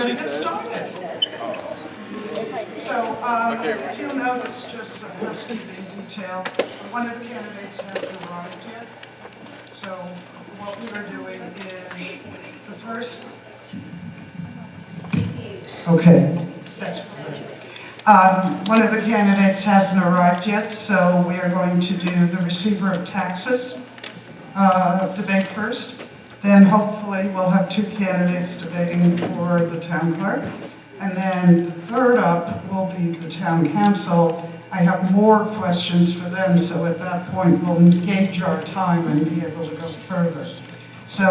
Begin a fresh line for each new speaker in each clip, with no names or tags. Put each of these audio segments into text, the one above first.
Get started. So, if you'll notice, just a housekeeping detail, one of the candidates hasn't arrived yet. So, what we are doing is the first. Okay, that's fine. One of the candidates hasn't arrived yet, so we are going to do the receiver of taxes debate first. Then hopefully we'll have two candidates debating for the town clerk. And then the third up will be the town council. I have more questions for them, so at that point we'll gauge our time and be able to go further. So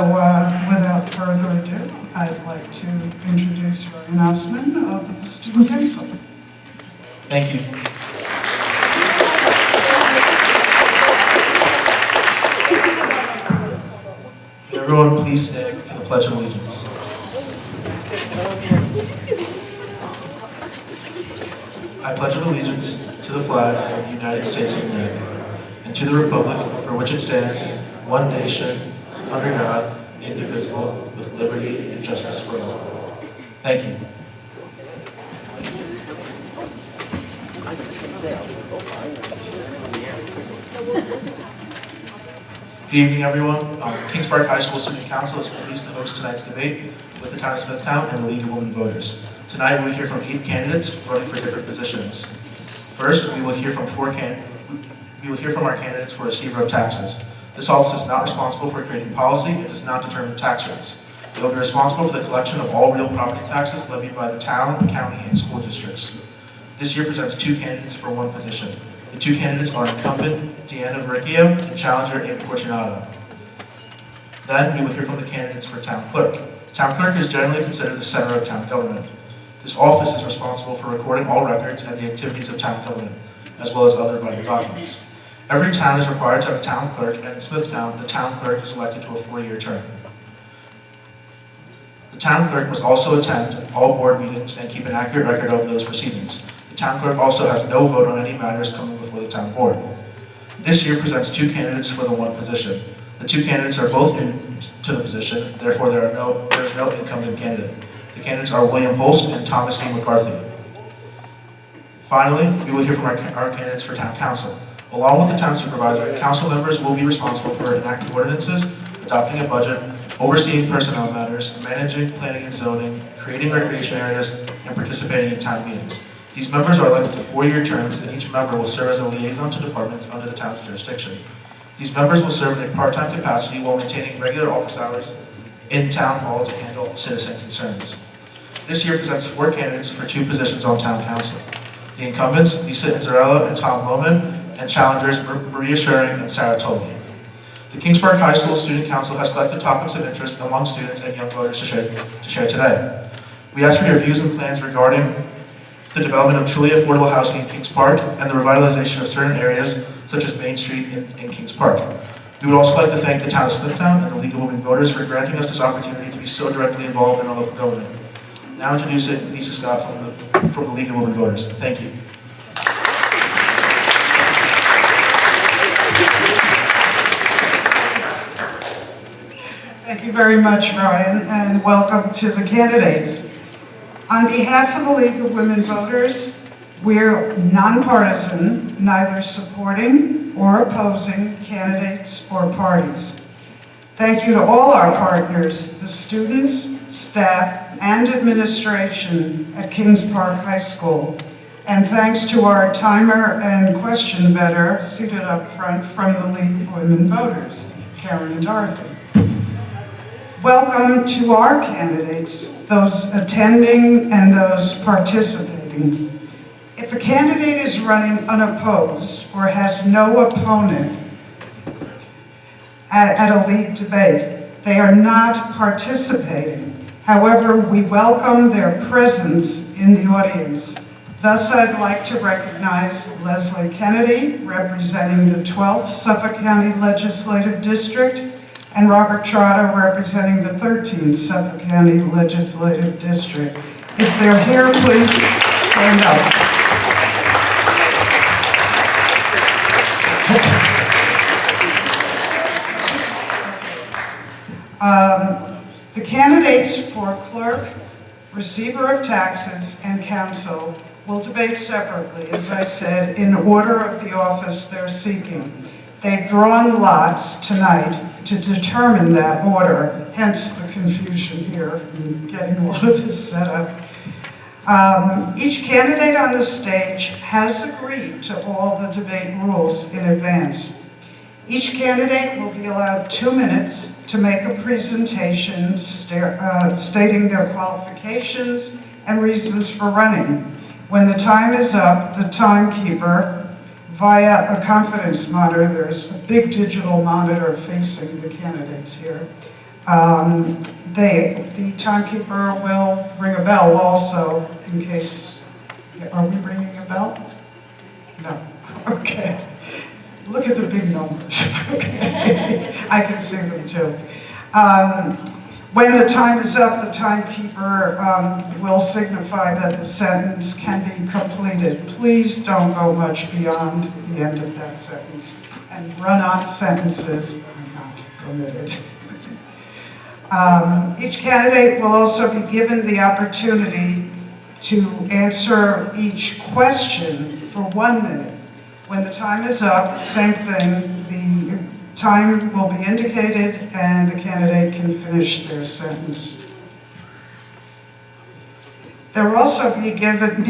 without further ado, I'd like to introduce Ryan Osman of the Student Council.
Thank you. Everyone, please stand for the Pledge of Allegiance. I pledge allegiance to the flag of the United States of America and to the republic for which it stands, one nation, under God, indivisible, with liberty and justice for all. Thank you. Good evening, everyone. Kings Park High School Student Council is pleased to host tonight's debate with the Town of Smithtown and the League of Women Voters. Tonight, we will hear from 8 candidates running for different positions. First, we will hear from our candidates for receiver of taxes. This office is not responsible for creating policy and does not determine tax rates. They will be responsible for the collection of all real property taxes levied by the town, county, and school districts. This year presents 2 candidates for 1 position. The 2 candidates are incumbent Deanna Verricchio and challenger Amy Fortunato. Then we will hear from the candidates for town clerk. Town clerk is generally considered the center of town government. This office is responsible for recording all records and the activities of town government, as well as other vital documents. Every town is required to have a town clerk, and in Smithtown, the town clerk is elected to a 4-year term. The town clerk must also attend all board meetings and keep an accurate record of those proceedings. The town clerk also has no vote on any matters coming before the town board. This year presents 2 candidates for the 1 position. The 2 candidates are both new to the position, therefore there is no incumbent candidate. The candidates are William Holst and Thomas D. McCarthy. Finally, we will hear from our candidates for town council. Along with the town supervisor, council members will be responsible for enacting ordinances, adopting a budget, overseeing personnel matters, managing planning and zoning, creating recreation areas, and participating in town meetings. These members are elected to 4-year terms, and each member will serve as a liaison to departments under the town's jurisdiction. These members will serve in a part-time capacity while maintaining regular office hours in town hall to handle citizen concerns. This year presents 4 candidates for 2 positions on town council. The incumbents, Lisa Inzarello and Tom Lohman, and challengers Maria Schuring and Sarah Tolley. The Kings Park High School Student Council has collected topics of interest among students and young voters to share today. We ask for your views and plans regarding the development of truly affordable housing in Kings Park and the revitalization of certain areas such as Main Street in Kings Park. We would also like to thank the Town of Smithtown and the League of Women Voters for granting us this opportunity to be so directly involved in our local government. Now introducing Lisa Scott from the League of Women Voters. Thank you.
Thank you very much, Ryan, and welcome to the candidates. On behalf of the League of Women Voters, we're nonpartisan, neither supporting or opposing candidates or parties. Thank you to all our partners, the students, staff, and administration at Kings Park High School. And thanks to our timer and question vetter seated up front from the League of Women Voters, Karen and Dorothy. Welcome to our candidates, those attending and those participating. If a candidate is running unopposed or has no opponent at a league debate, they are not participating. However, we welcome their presence in the audience. Thus, I'd like to recognize Leslie Kennedy, representing the 12th Suffolk County Legislative District, and Robert Trotter, representing the 13th Suffolk County Legislative District. If they're here, please stand up. The candidates for clerk Receiver of taxes and council will debate separately, as I said, in order of the office they're seeking. They've drawn lots tonight to determine that order, hence the confusion here in getting all of this set up. Each candidate on the stage has agreed to all the debate rules in advance. Each candidate will be allowed 2 minutes to make a presentation stating their qualifications and reasons for running. When the time is up, the timekeeper, via a confidence monitor, there's a big digital monitor facing the candidates here, the timekeeper will ring a bell also in case, are we ringing a bell? No, okay. Look at the big numbers, okay? I can see them too. When the time is up, the timekeeper will signify that the sentence can be completed. Please don't go much beyond the end of that sentence. And run-on sentences are not permitted. Each candidate will also be given the opportunity to answer each question for 1 minute. When the time is up, same thing, the time will be indicated and the candidate can finish their sentence. They're also being given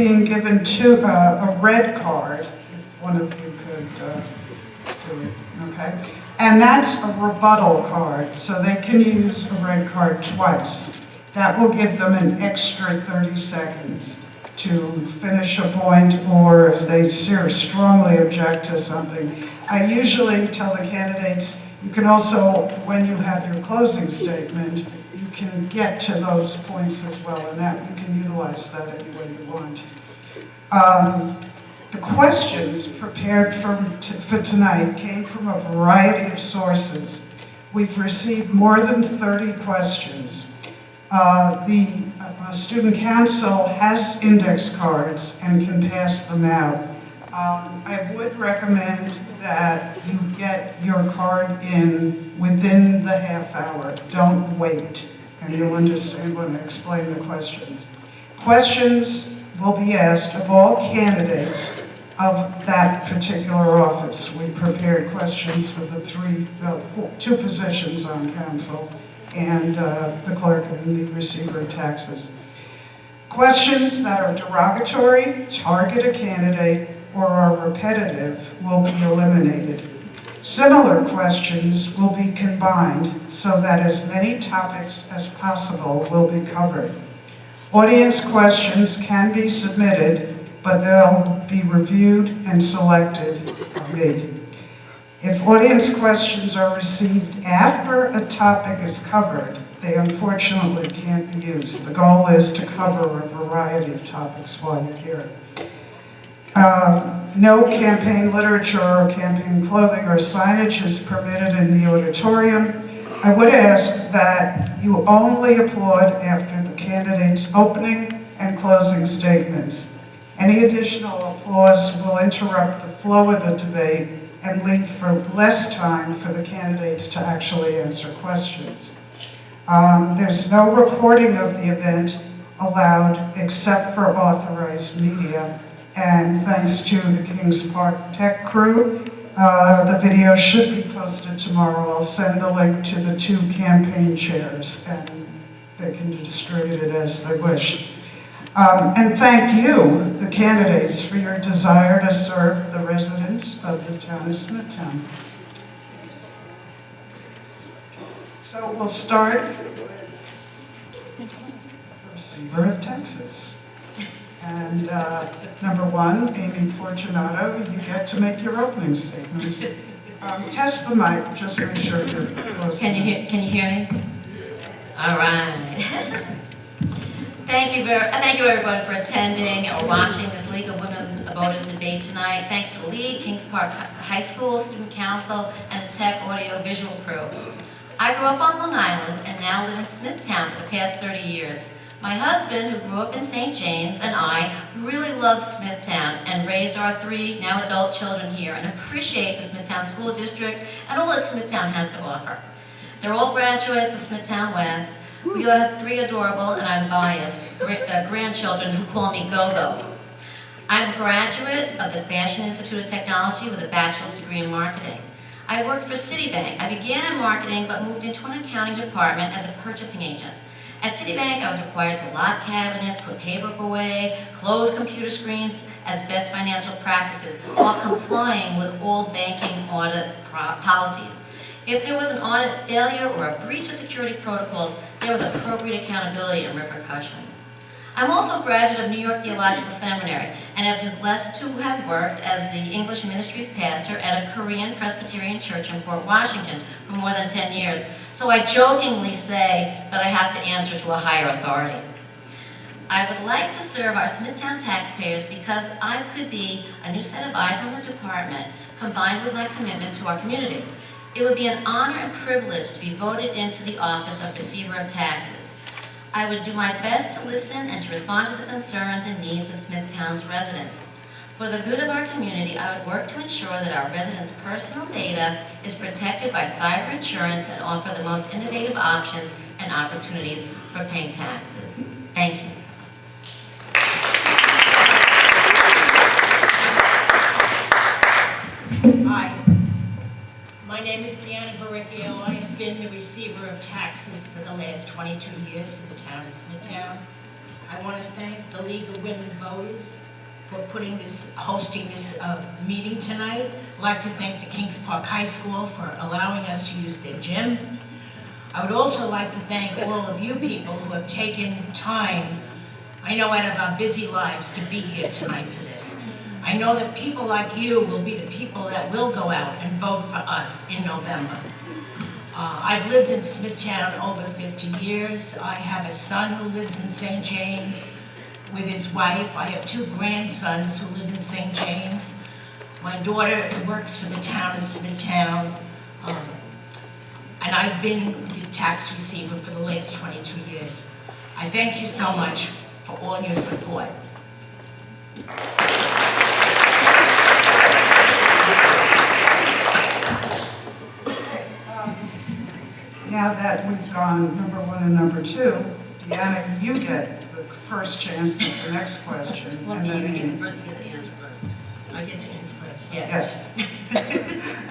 a red card, if one of you could do it, okay? And that's a rebuttal card, so they can use a red card twice. That will give them an extra 30 seconds to finish a point, or if they strongly object to something. I usually tell the candidates, you can also, when you have your closing statement, you can get to those points as well, and that you can utilize that any way you want. The questions prepared for tonight came from a variety of sources. We've received more than 30 questions. The student council has index cards and can pass them out. I would recommend that you get your card in within the half hour. Don't wait, and you'll understand when I explain the questions. Questions will be asked of all candidates of that particular office. We prepared questions for the two positions on council, and the clerk and the receiver of taxes. Questions that are derogatory, target a candidate, or are repetitive will be eliminated. Similar questions will be combined so that as many topics as possible will be covered. Audience questions can be submitted, but they'll be reviewed and selected by me. If audience questions are received after a topic is covered, they unfortunately can't be used. The goal is to cover a variety of topics while you're here. No campaign literature or campaign clothing or signage is permitted in the auditorium. I would ask that you only applaud after the candidate's opening and closing statements. Any additional applause will interrupt the flow of the debate and leave for less time for the candidates to actually answer questions. There's no recording of the event allowed except for authorized media. And thanks to the Kings Park tech crew, the video should be posted tomorrow. I'll send the link to the 2 campaign chairs and they can distribute it as they wish. And thank you, the candidates, for your desire to serve the residents of the town of Smithtown. So we'll start the receiver of taxes. And number 1, Amy Fortunato, you get to make your opening statements. Test the mic, just make sure you're close.
Can you hear me? All right. Thank you everyone for attending or watching this League of Women Voters debate tonight. Thanks to the League, Kings Park High School, Student Council, and the Tech Audio Visual crew. I grew up on Long Island and now live in Smithtown for the past 30 years. My husband, who grew up in St. James, and I really love Smithtown and raised our 3 now adult children here and appreciate the Smithtown School District and all that Smithtown has to offer. They're all graduates of Smithtown West. We all have 3 adorable, and I'm biased, grandchildren who call me Go-Go. I'm a graduate of the Fashion Institute of Technology with a bachelor's degree in marketing. I worked for Citibank. I began in marketing, but moved into an accounting department as a purchasing agent. At Citibank, I was required to lock cabinets, put paperwork away, close computer screens as best financial practices, while complying with all banking audit policies. If there was an audit failure or a breach of security protocols, there was appropriate accountability and repercussions. I'm also a graduate of New York Theological Seminary and have been blessed to have worked as the English ministries pastor at a Korean Presbyterian church in Port Washington for more than 10 years. So I jokingly say that I have to answer to a higher authority. I would like to serve our Smithtown taxpayers because I could be a new set of eyes on the department combined with my commitment to our community. It would be an honor and privilege to be voted into the office of Receiver of Taxes. I would do my best to listen and to respond to the concerns and needs of Smithtown's residents. For the good of our community, I would work to ensure that our residents' personal data is protected by cyber insurance and offer the most innovative options and opportunities for paying taxes. Thank you.
Hi, my name is Deanna Barricchio. I have been the receiver of taxes for the last 22 years for the town of Smithtown. I want to thank the League of Women Voters for hosting this meeting tonight. I'd like to thank the Kings Park High School for allowing us to use their gym. I would also like to thank all of you people who have taken time, I know out of our busy lives, to be here tonight for this. I know that people like you will be the people that will go out and vote for us in November. I've lived in Smithtown over 50 years. I have a son who lives in St. James with his wife. I have 2 grandsons who live in St. James. My daughter works for the town of Smithtown. And I've been the tax receiver for the last 22 years. I thank you so much for all your support.
Now that we've gone number 1 and number 2, Deanna, you get the first chance at the next question.
Well,
and
you
then
get
Amy.
the answer first.
I get to answer first.
Yes.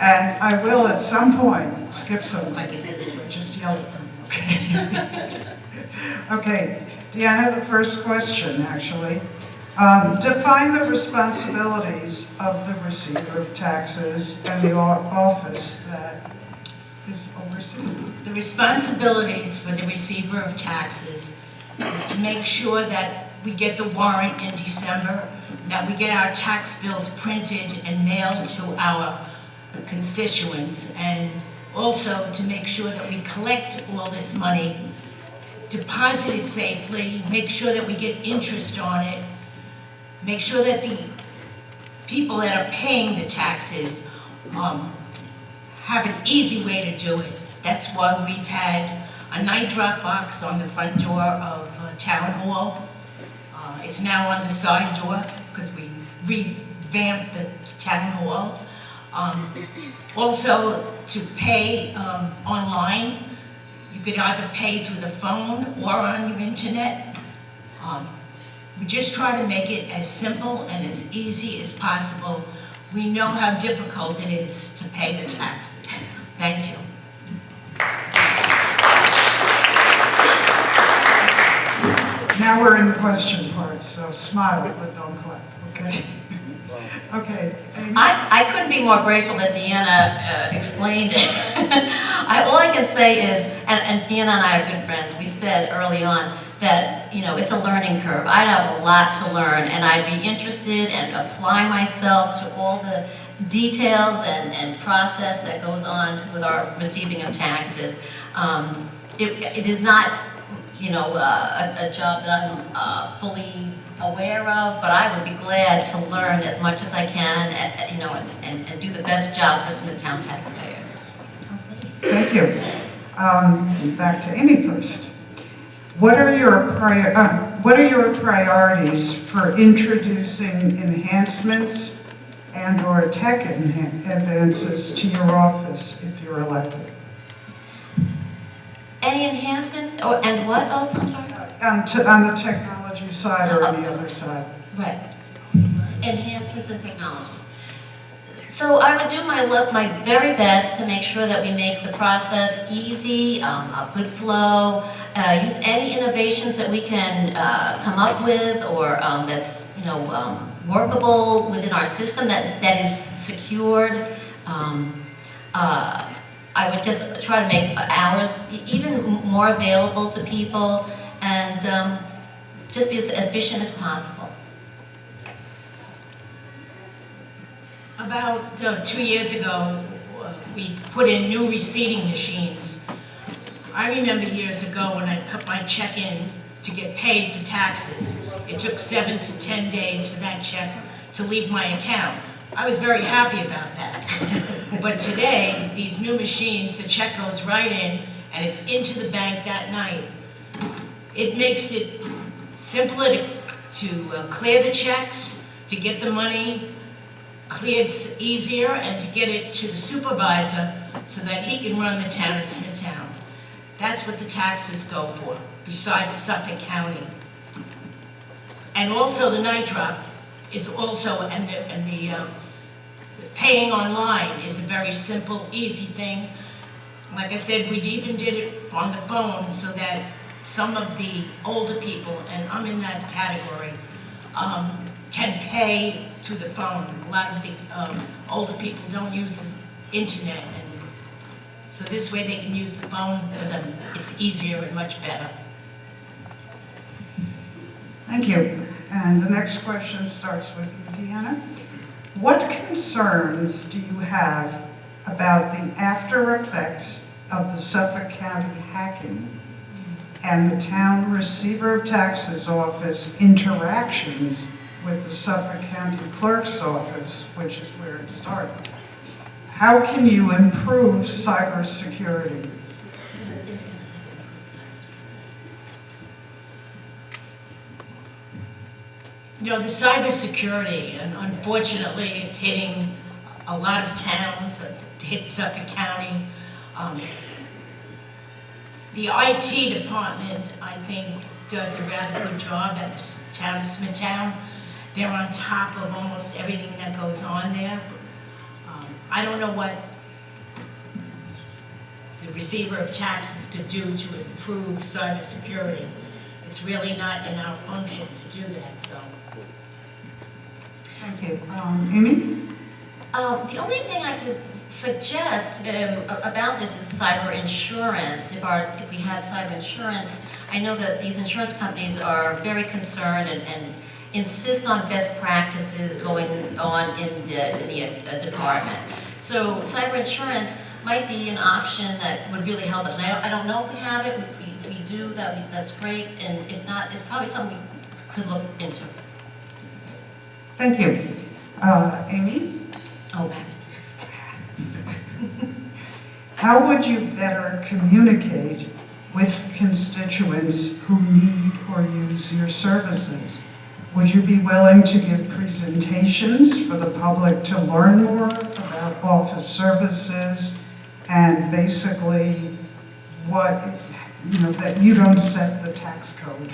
And I will at some point skip some,
If I could do it.
just yell at them, okay? Okay, Deanna, the first question, actually. Define the responsibilities of the receiver of taxes and the office that is overseen.
The responsibilities for the receiver of taxes is to make sure that we get the warrant in December, that we get our tax bills printed and mailed to our constituents, and also to make sure that we collect all this money, deposit it safely, make sure that we get interest on it, make sure that the people that are paying the taxes have an easy way to do it. That's why we've had a night drop box on the front door of Town Hall. It's now on the side door because we revamped the Town Hall. Also, to pay online, you could either pay through the phone or on your internet. We just try to make it as simple and as easy as possible. We know how difficult it is to pay the taxes. Thank you.
Now we're in the question part, so smile but don't clap, okay? Okay, Amy?
I couldn't be more grateful that Deanna explained it. All I can say is, and Deanna and I are good friends, we said early on that, you know, it's a learning curve. I have a lot to learn, and I'd be interested and apply myself to all the details and process that goes on with our receiving of taxes. It is not, you know, a job that I'm fully aware of, but I would be glad to learn as much as I can, you know, and do the best job for Smithtown taxpayers.
Thank you. Back to Amy first. What are your priorities for introducing enhancements and/or tech advances to your office if you're elected?
Any enhancements, and what else, I'm sorry?
On the technology side or on the other side?
Right. Enhancements in technology. So I would do my very best to make sure that we make the process easy, a good flow, use any innovations that we can come up with, or that's workable within our system, that is secured. I would just try to make hours even more available to people, and just be as efficient as possible.
About 2 years ago, we put in new receipting machines. I remember years ago when I put my check in to get paid for taxes. It took 7 to 10 days for that check to leave my account. I was very happy about that. But today, these new machines, the check goes right in and it's into the bank that night. It makes it simpler to clear the checks, to get the money cleared easier, and to get it to the supervisor so that he can run the town of Smithtown. That's what the taxes go for, besides Suffolk County. And also the night drop is also, and the paying online is a very simple, easy thing. Like I said, we even did it on the phone so that some of the older people, and I'm in that category, can pay to the phone. A lot of the older people don't use the internet, and so this way they can use the phone for them. It's easier and much better.
Thank you. And the next question starts with you, Deanna. What concerns do you have about the after effects of the Suffolk County hacking and the town receiver of taxes office interactions with the Suffolk County Clerk's office, which is where it started? How can you improve cybersecurity?
You know, the cybersecurity, and unfortunately it's hitting a lot of towns, it hit Suffolk County. The IT department, I think, does a rather good job at the town of Smithtown. They're on top of almost everything that goes on there. I don't know what the receiver of taxes could do to improve cybersecurity. It's really not in our function to do that, so.
Thank you. Amy?
The only thing I could suggest about this is cyber insurance. If we have cyber insurance, I know that these insurance companies are very concerned and insist on best practices going on in the department. So cyber insurance might be an option that would really help us. And I don't know if we have it. If we do, that's great. And if not, it's probably something we could look into.
Thank you. Amy?
Oh, back.
How would you better communicate with constituents who need or use your services? Would you be willing to give presentations for the public to learn more about office services and basically that you don't set the tax code?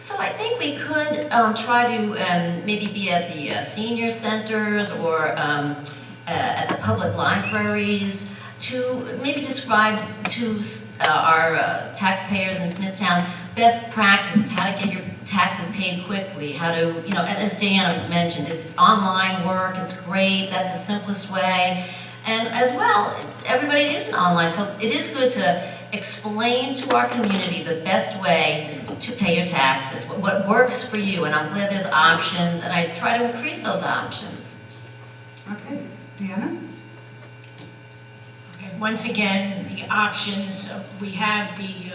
So I think we could try to maybe be at the senior centers or at the public libraries to maybe describe to our taxpayers in Smithtown best practices, how to get your taxes paid quickly, how to, as Diana mentioned, it's online work, it's great, that's the simplest way. And as well, everybody isn't online, so it is good to explain to our community the best way to pay your taxes, what works for you, and I'm glad there's options, and I try to increase those options.
Okay, Deanna?
Okay, once again, the options, we have the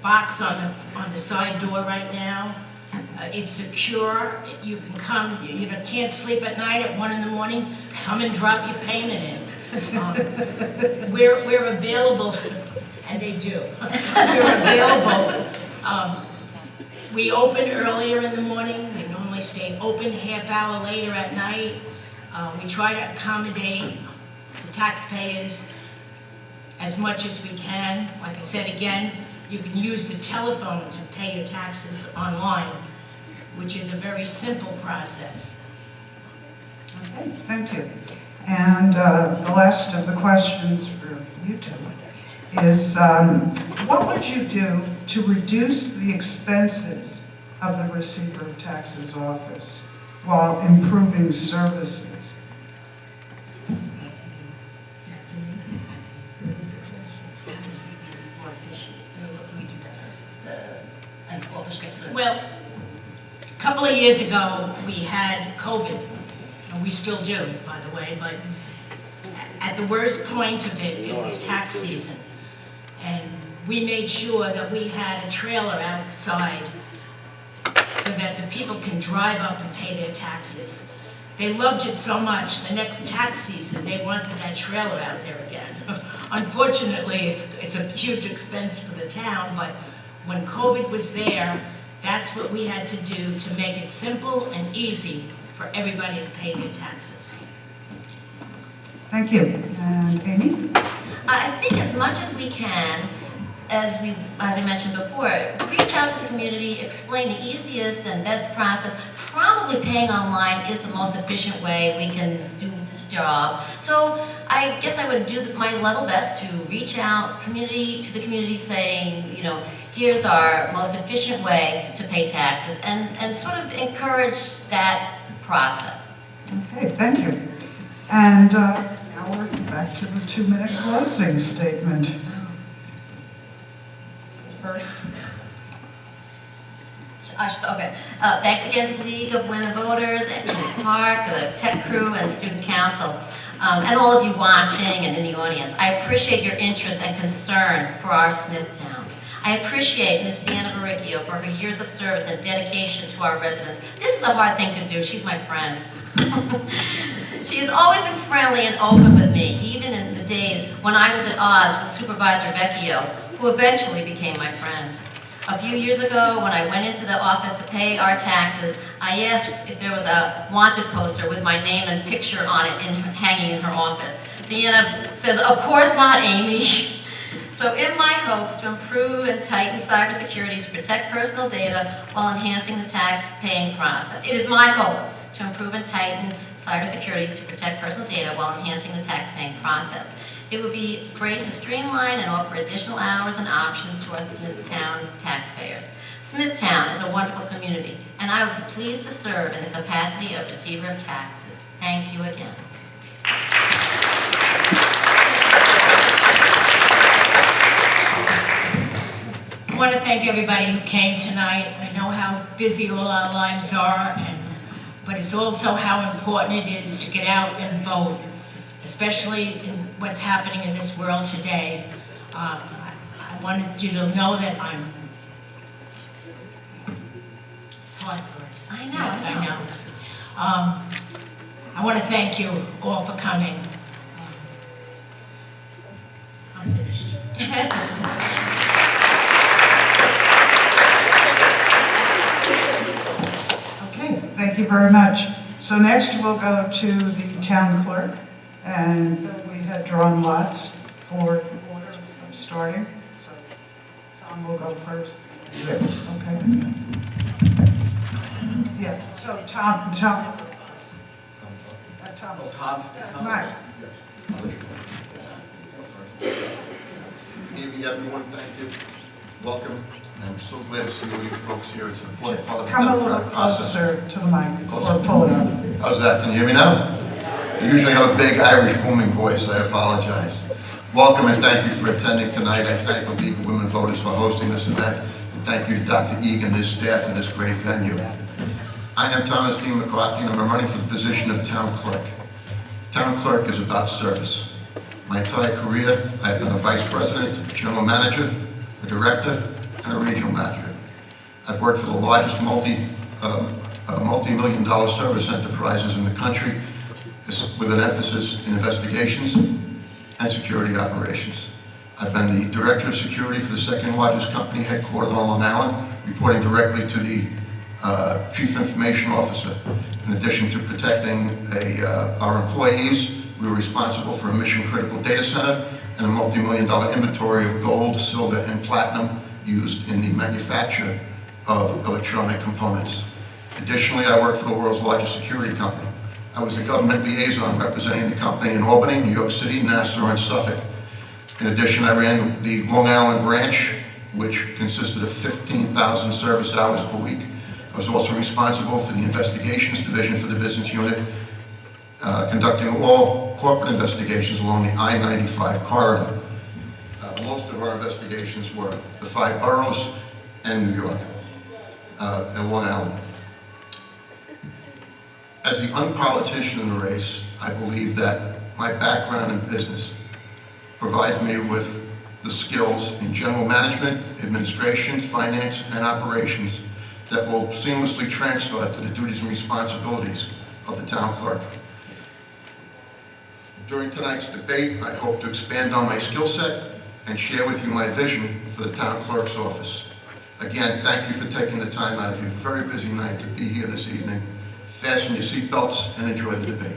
box on the side door right now. It's secure. You can come, you can't sleep at night at 1 in the morning, come and drop your payment in. We're available, and they do. We're available. We open earlier in the morning. We normally stay open half hour later at night. We try to accommodate the taxpayers as much as we can. Like I said again, you can use the telephone to pay your taxes online, which is a very simple process.
Okay, thank you. And the last of the questions for you two is, what would you do to reduce the expenses of the Receiver of Taxes office while improving services?
Well, a couple of years ago, we had COVID, and we still do, by the way, but at the worst point of it, it was tax season. And we made sure that we had a trailer outside so that the people can drive up and pay their taxes. They loved it so much, the next tax season, they wanted that trailer out there again. Unfortunately, it's a huge expense for the town, but when COVID was there, that's what we had to do to make it simple and easy for everybody to pay their taxes.
Thank you. And Amy?
I think as much as we can, as I mentioned before, reach out to the community, explain the easiest and best process. Probably paying online is the most efficient way we can do this job. So I guess I would do my level best to reach out to the community saying, you know, here's our most efficient way to pay taxes, and sort of encourage that process.
Okay, thank you. And now we're back to the 2-minute closing statement. First.
Okay. Thanks again to the League of Women Voters at Kings Park, the tech crew, and student council, and all of you watching and in the audience. I appreciate your interest and concern for our Smithtown. I appreciate Ms. Deanna Varicchio for her years of service and dedication to our residents. This is a hard thing to do. She's my friend. She has always been friendly and open with me, even in the days when I was at odds with Supervisor Vecchio, who eventually became my friend. A few years ago, when I went into the office to pay our taxes, I asked if there was a wanted poster with my name and picture on it hanging in her office. Deanna says, "Of course not, Amy." So in my hopes to improve and tighten cybersecurity to protect personal data while enhancing the tax-paying process. It is my hope to improve and tighten cybersecurity to protect personal data while enhancing the tax-paying process. It would be great to streamline and offer additional hours and options to our Smithtown taxpayers. Smithtown is a wonderful community, and I would be pleased to serve in the capacity of receiver of taxes. Thank you again.
I want to thank everybody who came tonight. I know how busy all our lives are, but it's also how important it is to get out and vote, especially in what's happening in this world today. I wanted you to know that it's hard for us.
I know,
Yes,
I know.
I want to thank you all for coming. I'm finished.
Okay, thank you very much. So next we'll go to the town clerk, and we had drawn lots for order of starting. So Tom will go first.
Yeah.
Okay. Yeah, so Tom. Tom, Mike.
Good evening, everyone. Thank you. Welcome. I'm so glad to see all you folks here. It's an important part of the
Come a little
democratic process.
closer to the mic, or pull it up.
How's that? Can you hear me now? I usually have a big Irish booming voice. I apologize. Welcome and thank you for attending tonight. I thank the League of Women Voters for hosting this event. And thank you to Dr. Egan and his staff in this great venue. I am Thomas D. McCarthy, and I'm running for the position of town clerk. Town clerk is about service. My entire career, I've been a vice president, a general manager, a director, and a regional manager. I've worked for the largest multi-million-dollar service enterprises in the country, with an emphasis in investigations and security operations. I've been the director of security for the second largest company headquartered on Long Island, reporting directly to the chief information officer, in addition to protecting our employees we were responsible for a mission-critical data center and a multi-million-dollar inventory of gold, silver, and platinum used in the manufacture of electronic components. Additionally, I worked for the world's largest security company. I was the government liaison representing the company in Albany, New York City, Nassau, and Suffolk. In addition, I ran the Long Island branch, which consisted of 15,000 service hours per week. I was also responsible for the investigations division for the business unit, conducting all corporate investigations along the I-95 corridor. Most of our investigations were the 5 boroughs and New York, and Long Island. As the unpolitician in the race, I believe that my background in business provides me with the skills in general management, administration, finance, and operations that will seamlessly transfer to the duties and responsibilities of the town clerk. During tonight's debate, I hope to expand on my skill set and share with you my vision for the town clerk's office. Again, thank you for taking the time out of your very busy night to be here this evening. Fasten your seatbelts and enjoy the debate.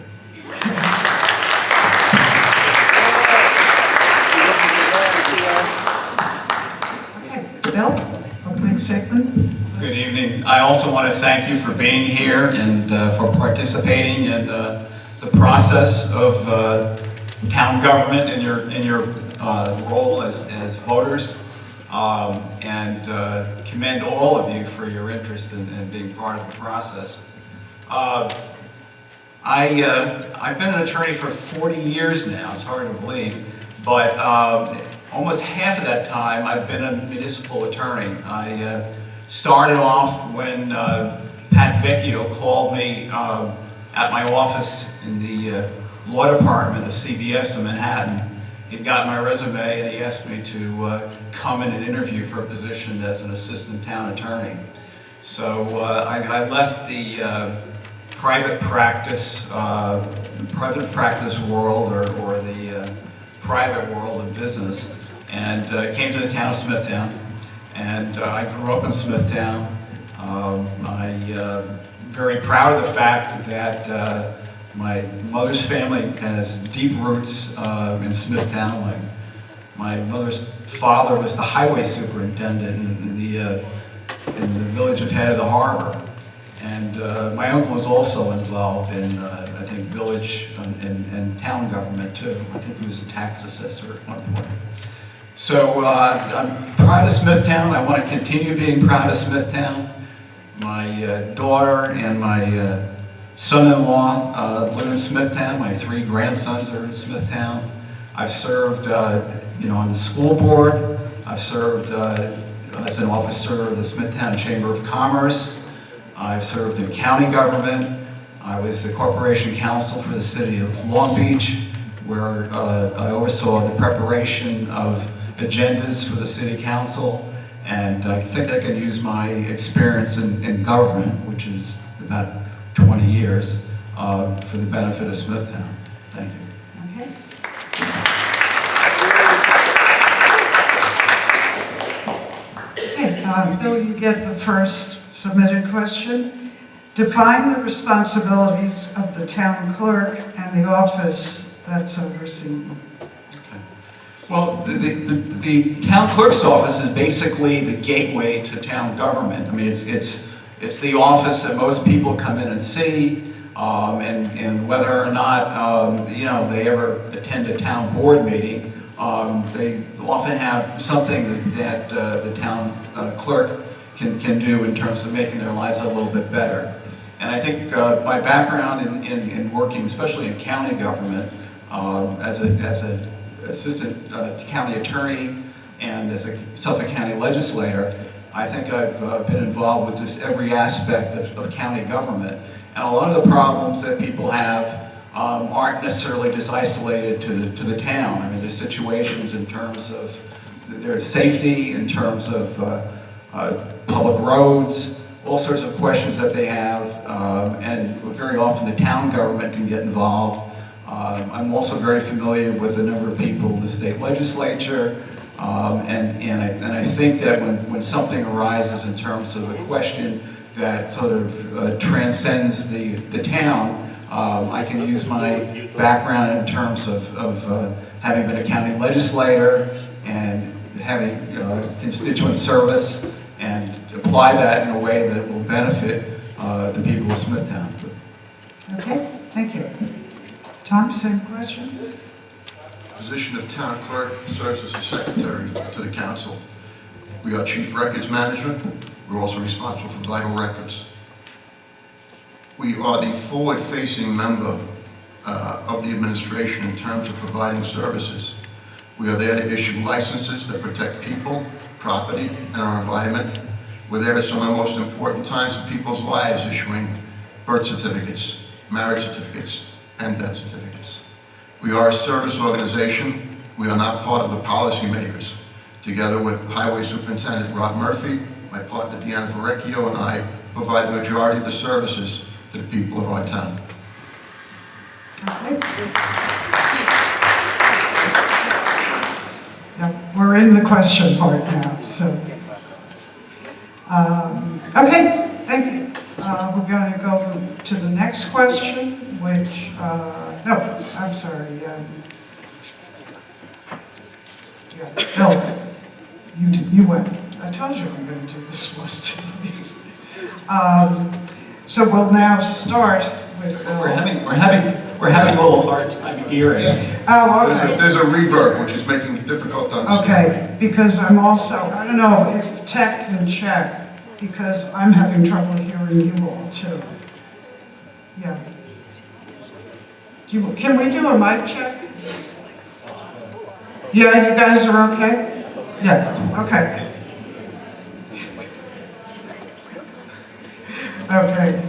Okay, Bill, opening statement.
Good evening. I also want to thank you for being here and for participating in the process of town government in your role as voters, and commend all of you for your interest in being part of the process. I've been an attorney for 40 years now. It's hard to believe, but almost half of that time I've been a municipal attorney. I started off when Pat Vecchio called me at my office in the law department of CBS in Manhattan. He got my resume and he asked me to come in and interview for a position as an assistant town attorney. So I left the private practice world or the private world of business and came to the town of Smithtown. And I grew up in Smithtown. I'm very proud of the fact that my mother's family has deep roots in Smithtown. My mother's father was the highway superintendent in the village of Head of the Harbor. And my uncle was also involved in, I think, village and town government too. I think he was a tax assessor at one point. So I'm proud of Smithtown. I want to continue being proud of Smithtown. My daughter and my son-in-law live in Smithtown. My 3 grandsons are in Smithtown. I've served, on the school board. I've served as an officer of the Smithtown Chamber of Commerce. I've served in county government. I was the corporation counsel for the city of Long Beach, where I oversaw the preparation of agendas for the city council, and I think I can use my experience in government, which is about 20 years, for the benefit of Smithtown. Thank you.
Okay. Okay, Bill, you get the first submitted question. Define the responsibilities of the town clerk and the office that's overseen.
Well, the town clerk's office is basically the gateway to town government. I mean, it's the office that most people come in and see, and whether or not they ever attend a town board meeting, they often have something that the town clerk can do in terms of making their lives a little bit better. And I think my background in working, especially in county government, as an assistant county attorney and as a Suffolk County legislator, I think I've been involved with just every aspect of county government. And a lot of the problems that people have aren't necessarily just isolated to the town. I mean, there's situations in terms of their safety, in terms of public roads, all sorts of questions that they have, and very often the town government can get involved. I'm also very familiar with a number of people in the state legislature, and I think that when something arises in terms of a question that sort of transcends the town, I can use my background in terms of having been a county legislator and having constituent service, and apply that in a way that will benefit the people of Smithtown.
Okay, thank you. Tom, same question?
Position of town clerk serves as a secretary to the council. We are chief records management. We're also responsible for vital records. We are the forward-facing member of the administration in terms of providing services. We are there to issue licenses that protect people, property, and our environment. We're there at some of the most important times of people's lives, issuing birth certificates, marriage certificates, and death certificates. We are a service organization. We are not part of the policymakers. Together with Highway Superintendent Rob Murphy, my partner Deanna Verrecchio, and I provide the majority of the services to the people of our town.
Okay. Yep, we're in the question part now, so. Okay, thank you. We're going to go to the next question, which, no, I'm sorry. Yeah, Bill, you went. I told you I'm going to do this list. So we'll now start with Bill.
We're having a little hard time hearing.
Oh, okay.
There's a reverb, which is making it difficult to understand.
Okay, because I'm also, I don't know if tech can check, because I'm having trouble hearing you all too. Yeah. Can we do a mic check? Yeah, you guys are okay? Yeah, okay. Okay.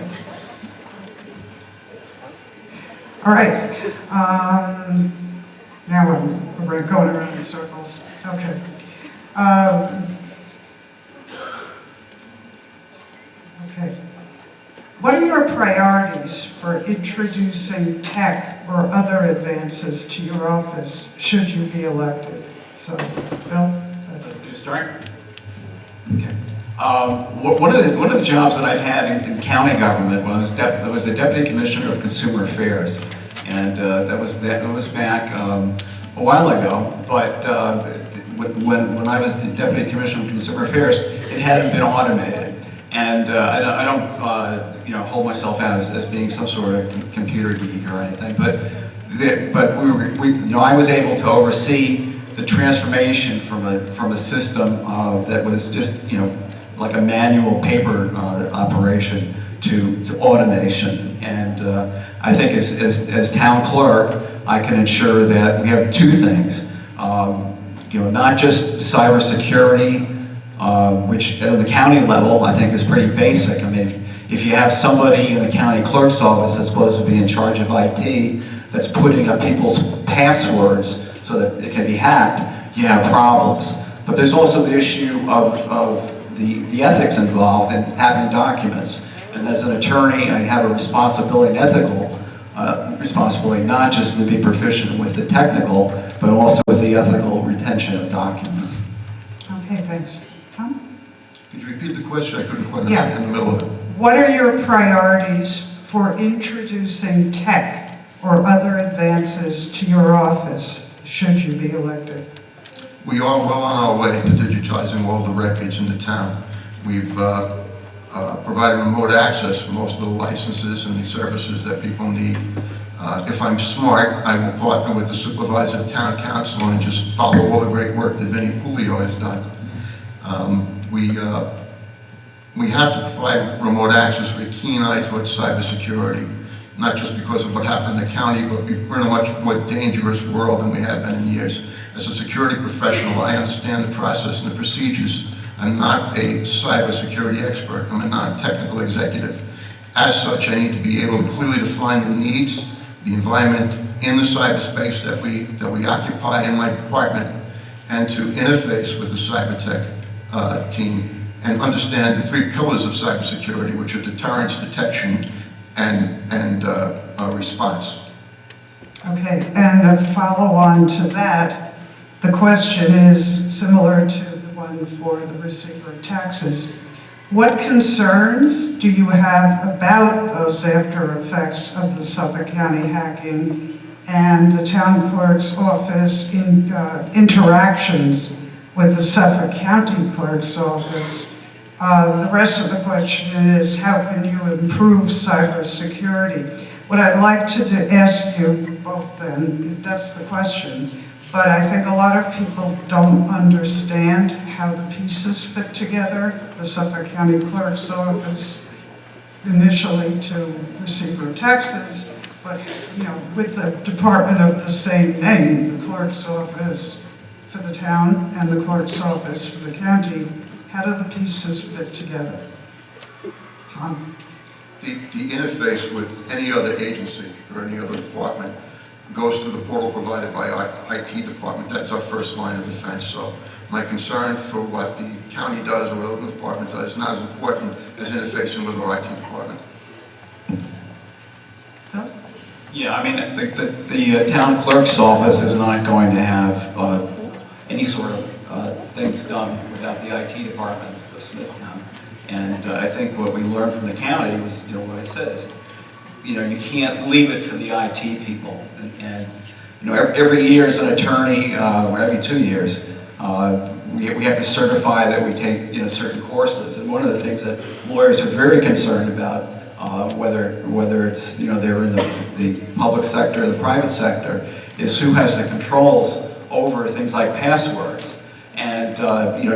All right. Now we're going around in circles. Okay. Okay. What are your priorities for introducing tech or other advances to your office should you be elected? So, Bill, that's
You start? Okay. One of the jobs that I've had in county government was the Deputy Commissioner of Consumer Affairs, and that was back a while ago. But when I was the Deputy Commissioner of Consumer Affairs, it hadn't been automated, and I don't hold myself out as being some sort of computer geek or anything, but I was able to oversee the transformation from a system that was just like a manual paper operation to automation. And I think as town clerk, I can ensure that we have two things. Not just cybersecurity, which at the county level I think is pretty basic. I mean, if you have somebody in the county clerk's office that's supposed to be in charge of IT that's putting up people's passwords so that it can be hacked, you have problems. But there's also the issue of the ethics involved in having documents. And as an attorney, I have a responsibility, an ethical responsibility, not just to be proficient with the technical, but also with the ethical retention of documents.
okay, thanks. Tom?
Could you repeat the question? I couldn't quite understand the middle of it.
What are your priorities for introducing tech or other advances to your office should you be elected?
We are well on our way to digitizing all the records in the town. We've provided remote access for most of the licenses and the services that people need. If I'm smart, I will partner with the supervisor of town council and just follow all the great work that Vinnie Pulio has done. We have to provide remote access with a keen eye towards cybersecurity, not just because of what happened in the county, but we're in a much more dangerous world than we have been in years. As a security professional, I understand the process and the procedures. I'm not a cybersecurity expert. I'm a non-technical executive. As such, I need to be able to clearly define the needs, the environment in the cyberspace that we occupy in my department, and to interface with the cyber tech team and understand the three pillars of cybersecurity, which are deterrence, detection, and response.
Okay, and a follow-on to that, the question is similar to the one for the receiver of taxes. What concerns do you have about those after effects of the Suffolk County hacking, and the town clerk's office interactions with the Suffolk County Clerk's office. The rest of the question is, how can you improve cybersecurity? What I'd like to ask you both then, that's the question, but I think a lot of people don't understand how the pieces fit together. The Suffolk County Clerk's office initially to receiver of taxes, but with the department of the same name, the clerk's office for the town and the clerk's office for the county. How do the pieces fit together? Tom?
The interface with any other agency or any other department goes through the portal provided by our IT department. That's our first line of defense. So my concern for what the county does or what the department does is not as important as interfacing with our IT department.
Bill?
Yeah, I mean, the town clerk's office is not going to have any sort of things done without the IT department of Smithtown. And I think what we learned from the county was, what I said is, you can't leave it to the IT people. And every year as an attorney, or every 2 years, we have to certify that we take, certain courses. And one of the things that lawyers are very concerned about, whether it's, they're in the public sector or the private sector, is who has the controls over things like passwords. And,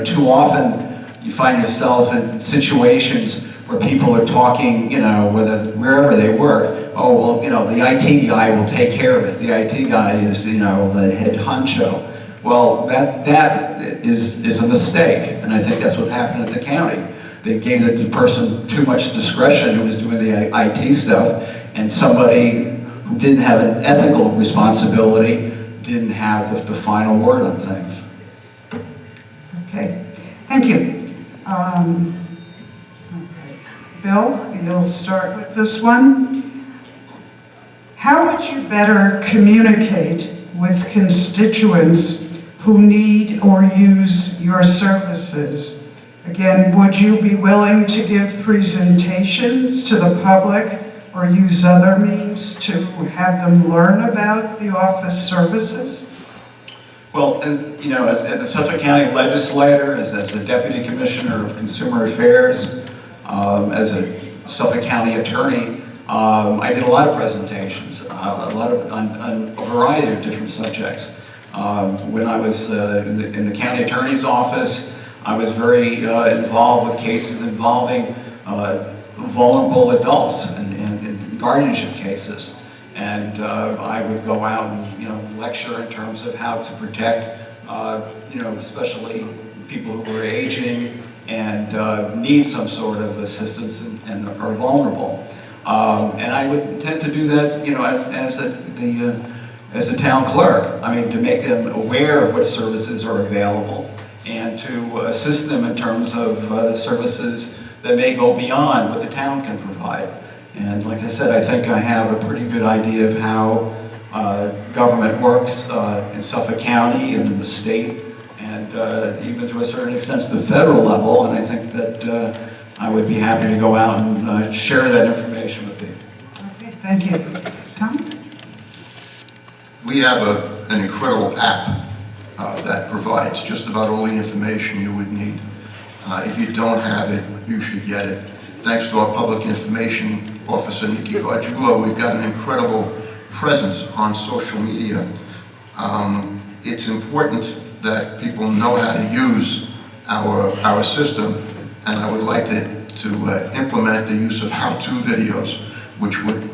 too often you find yourself in situations where people are talking, wherever they work, oh, well, the IT guy will take care of it. The IT guy is, the head honcho. Well, that is a mistake, and I think that's what happened at the county. They gave the person too much discretion who was doing the IT stuff, and somebody who didn't have an ethical responsibility didn't have the final word on things.
Okay, thank you. Okay. Bill, you'll start with this one. How would you better communicate with constituents who need or use your services? Again, would you be willing to give presentations to the public or use other means to have them learn about the office services?
Well, as a Suffolk County legislator, as a deputy commissioner of consumer affairs, as a Suffolk County attorney, I did a lot of presentations, on a variety of different subjects. When I was in the county attorney's office, I was very involved with cases involving vulnerable adults and guardianship cases. And I would go out and lecture in terms of how to protect especially people who are aging and need some sort of assistance and are vulnerable. And I would tend to do that as a town clerk. I mean, to make them aware of what services are available and to assist them in terms of services that may go beyond what the town can provide. And like I said, I think I have a pretty good idea of how government works in Suffolk County and in the state, and even to a certain extent the federal level, and I think that I would be happy to go out and share that information with people.
Okay, thank you. Tom?
We have an incredible app that provides just about all the information you would need. If you don't have it, you should get it. Thanks to our public information officer, Nikki Gargiulo, we've got an incredible presence on social media. It's important that people know how to use our system, and I would like to implement the use of how-to videos, which would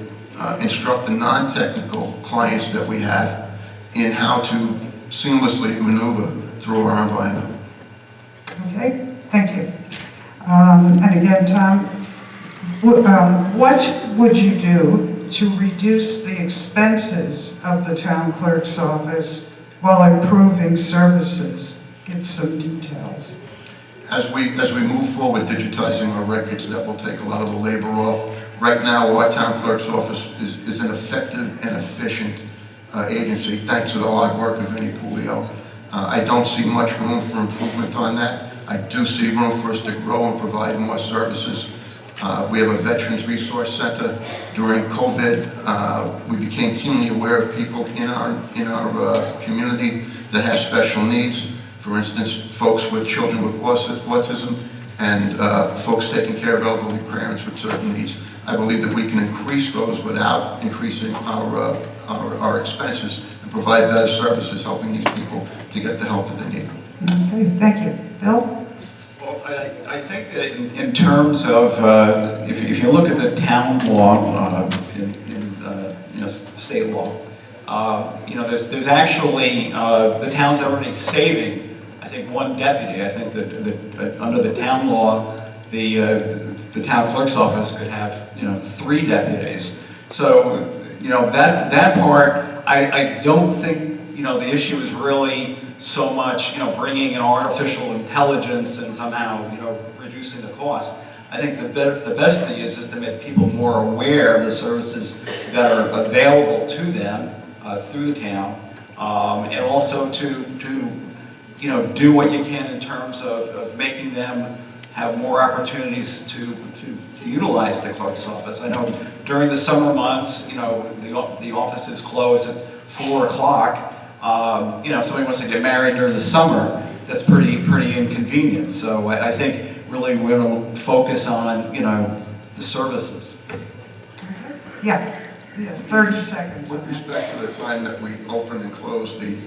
instruct the non-technical clients that we have in how to seamlessly maneuver through our environment.
Okay, thank you. And again, Tom, what would you do to reduce the expenses of the town clerk's office while improving services? Give some details.
As we move forward digitizing our records, that will take a lot of the labor off. Right now, our town clerk's office is an effective and efficient agency, thanks to the hard work of Vinnie Pulio. I don't see much room for improvement on that. I do see room for us to grow and provide more services. We have a Veterans Resource Center. During COVID, we became keenly aware of people in our community that have special needs. For instance, folks with children with autism and folks taking care of elderly parents with certain needs. I believe that we can increase those without increasing our expenses and provide better services, helping these people to get the help that they need.
Okay, thank you. Bill?
Well, I think that in terms of, if you look at the town law, state law, there's actually, the town's already saving, I think, one deputy. I think that under the town law, the town clerk's office could have, 3 deputies. So, that part, I don't think, the issue is really so much, bringing in artificial intelligence and somehow, reducing the cost. I think the best thing is to make people more aware of the services that are available to them through the town, and also to do what you can in terms of making them have more opportunities to utilize the clerk's office. I know during the summer months, the office is closed at 4 o'clock. If somebody wants to get married during the summer, that's pretty inconvenient. So I think really we're going to focus on, the services.
Yeah, 30 seconds.
With respect to the time that we open and close the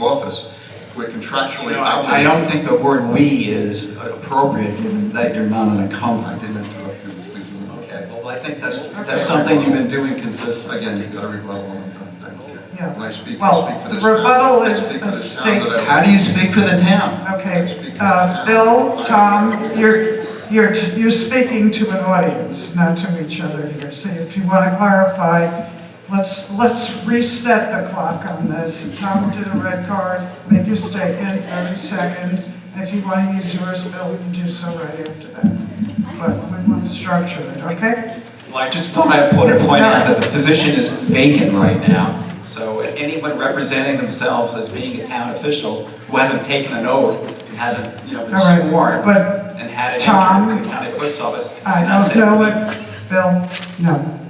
office, we're contractually obligated.
I don't think the word "we" is appropriate, given that you're not an
I
incumbent.
didn't interrupt you. Please do not.
Okay, well, I think that's something you've been doing consistently.
Again, you've got a rebuttal when I'm done. Thank you.
Yeah.
When I speak,
Well,
I speak for this
rebuttal
town. I
is
speak for
a
this town
state-
that I live
How do you speak for the town?
Okay, Bill, Tom, you're speaking to an audience, not to each other here. So if you want to clarify, let's reset the clock on this. Tom did a red card, make your statement, 30 seconds. And if you want to use yours, Bill, you do so right after that. But we want to structure it, okay?
Well, I just thought I'd point out that the position is vacant right now. So anyone representing themselves as being a town official who hasn't taken an oath and hasn't, been
All right,
sworn
but
and had it
Tom,
entered in the county clerk's office.
I
cannot
don't
say
know
we.
what, Bill, no.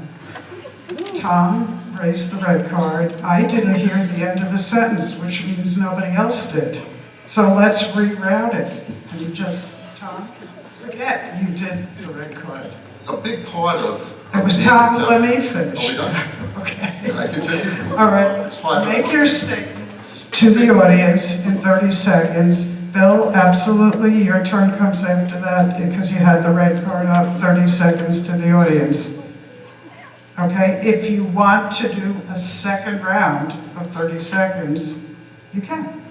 Tom raised the red card. I didn't hear the end of the sentence, which means nobody else did. So let's reroute it. And you just, Tom, forget you did the red card.
A big part of...
It was
being
Tom,
a town-
let me
Are we
finish.
done?
Okay.
Can I continue?
All right,
It's fine.
make your statement to the audience in 30 seconds. Bill, absolutely, your turn comes after that because you had the red card up, 30 seconds to the audience. Okay, if you want to do a second round of 30 seconds, you can,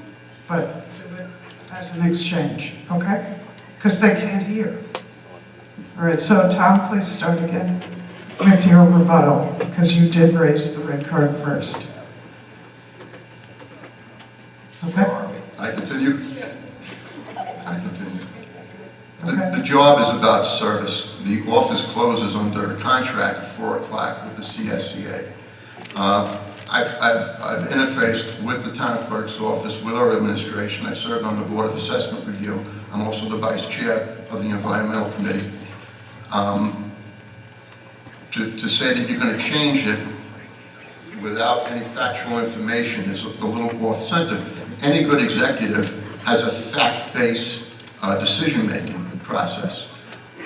but do it as an exchange, okay? Because they can't hear. All right, so Tom, please start again with your rebuttal, because you did raise the red card first. Okay?
I continue? I continue.
Okay.
The job is about service. The office closes under contract at 4 o'clock with the CSCA. I've interfaced with the town clerk's office, with our administration. I served on the Board of Assessment Review. I'm also the vice chair of the Environmental Committee. To say that you're going to change it without any factual information is a little off-centered. Any good executive has a fact-based decision-making process.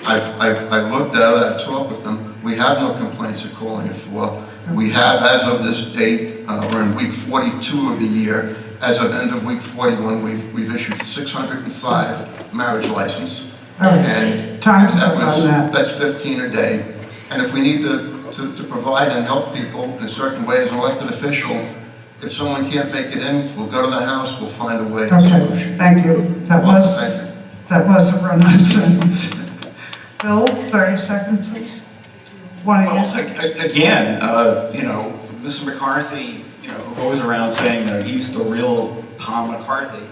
I've looked at it, I've talked with them. We have no complaints at calling it for. We have, as of this date, we're in week 42 of the year. As of end of week 41, we've issued 605 marriage licenses.
All right,
And
time's up on that.
that's 15 a day. And if we need to provide and help people in a certain way as an elected official, if someone can't make it in, we'll go to the house, we'll find a way to
Okay,
solution.
thank you. That was
Thank you.
a run-on sentence. Bill, 30 seconds, please. Want to
Well,
use it?
again, Mr. McCarthy, who goes around saying that he's the real Tom McCarthy,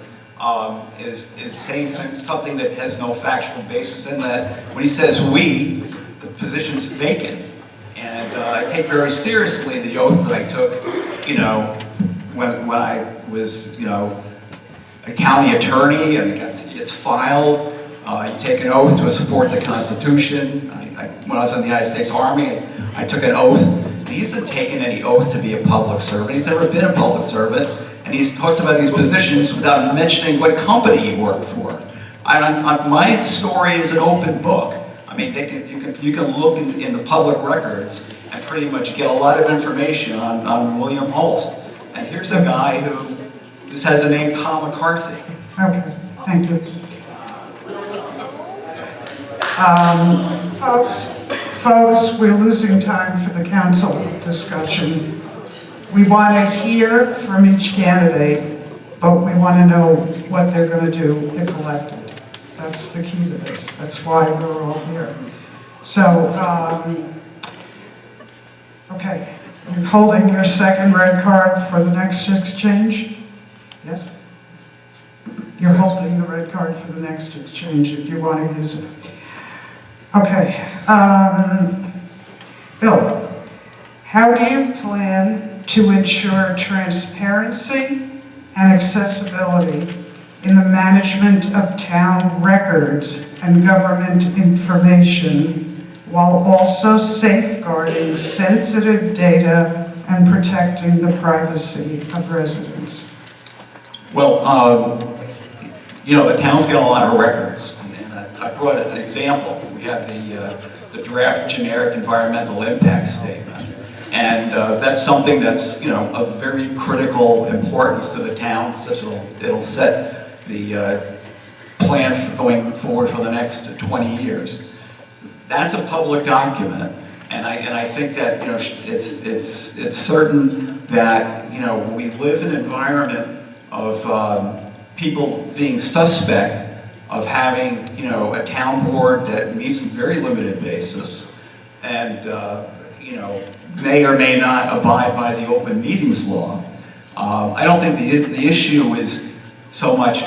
is saying something that has no factual basis in that when he says "we," the position's vacant. And I take very seriously the oath that I took, when I was, a county attorney, and it gets filed. You take an oath to support the Constitution. When I was in the United States Army, I took an oath. And he hasn't taken any oath to be a public servant. He's never been a public servant. And he talks about these positions without mentioning what company he worked for. My story is an open book. I mean, you can look in the public records and pretty much get a lot of information on William Holst. And here's a guy who just has the name Tom McCarthy.
Okay, thank you. Folks, we're losing time for the council discussion. We want to hear from each candidate, but we want to know what they're going to do if elected. That's the key to this. That's why we're all here. So, okay, you're holding your second red card for the next exchange? Yes? You're holding the red card for the next exchange if you want to use it. Okay, Bill, how do you plan to ensure transparency and accessibility in the management of town records and government information while also safeguarding sensitive data and protecting the privacy of residents?
Well, you know, the town's got a lot of records. And I brought an example. We have the draft generic environmental impact statement. And that's something that's, you know, of very critical importance to the town, such that it'll set the plan for going forward for the next 20 years. That's a public document, and I think that, you know, it's certain that, you know, we live in an environment of people being suspect of having, you know, a town board that meets on a very limited basis, and you know, may or may not abide by the open meetings law. I don't think the issue is so much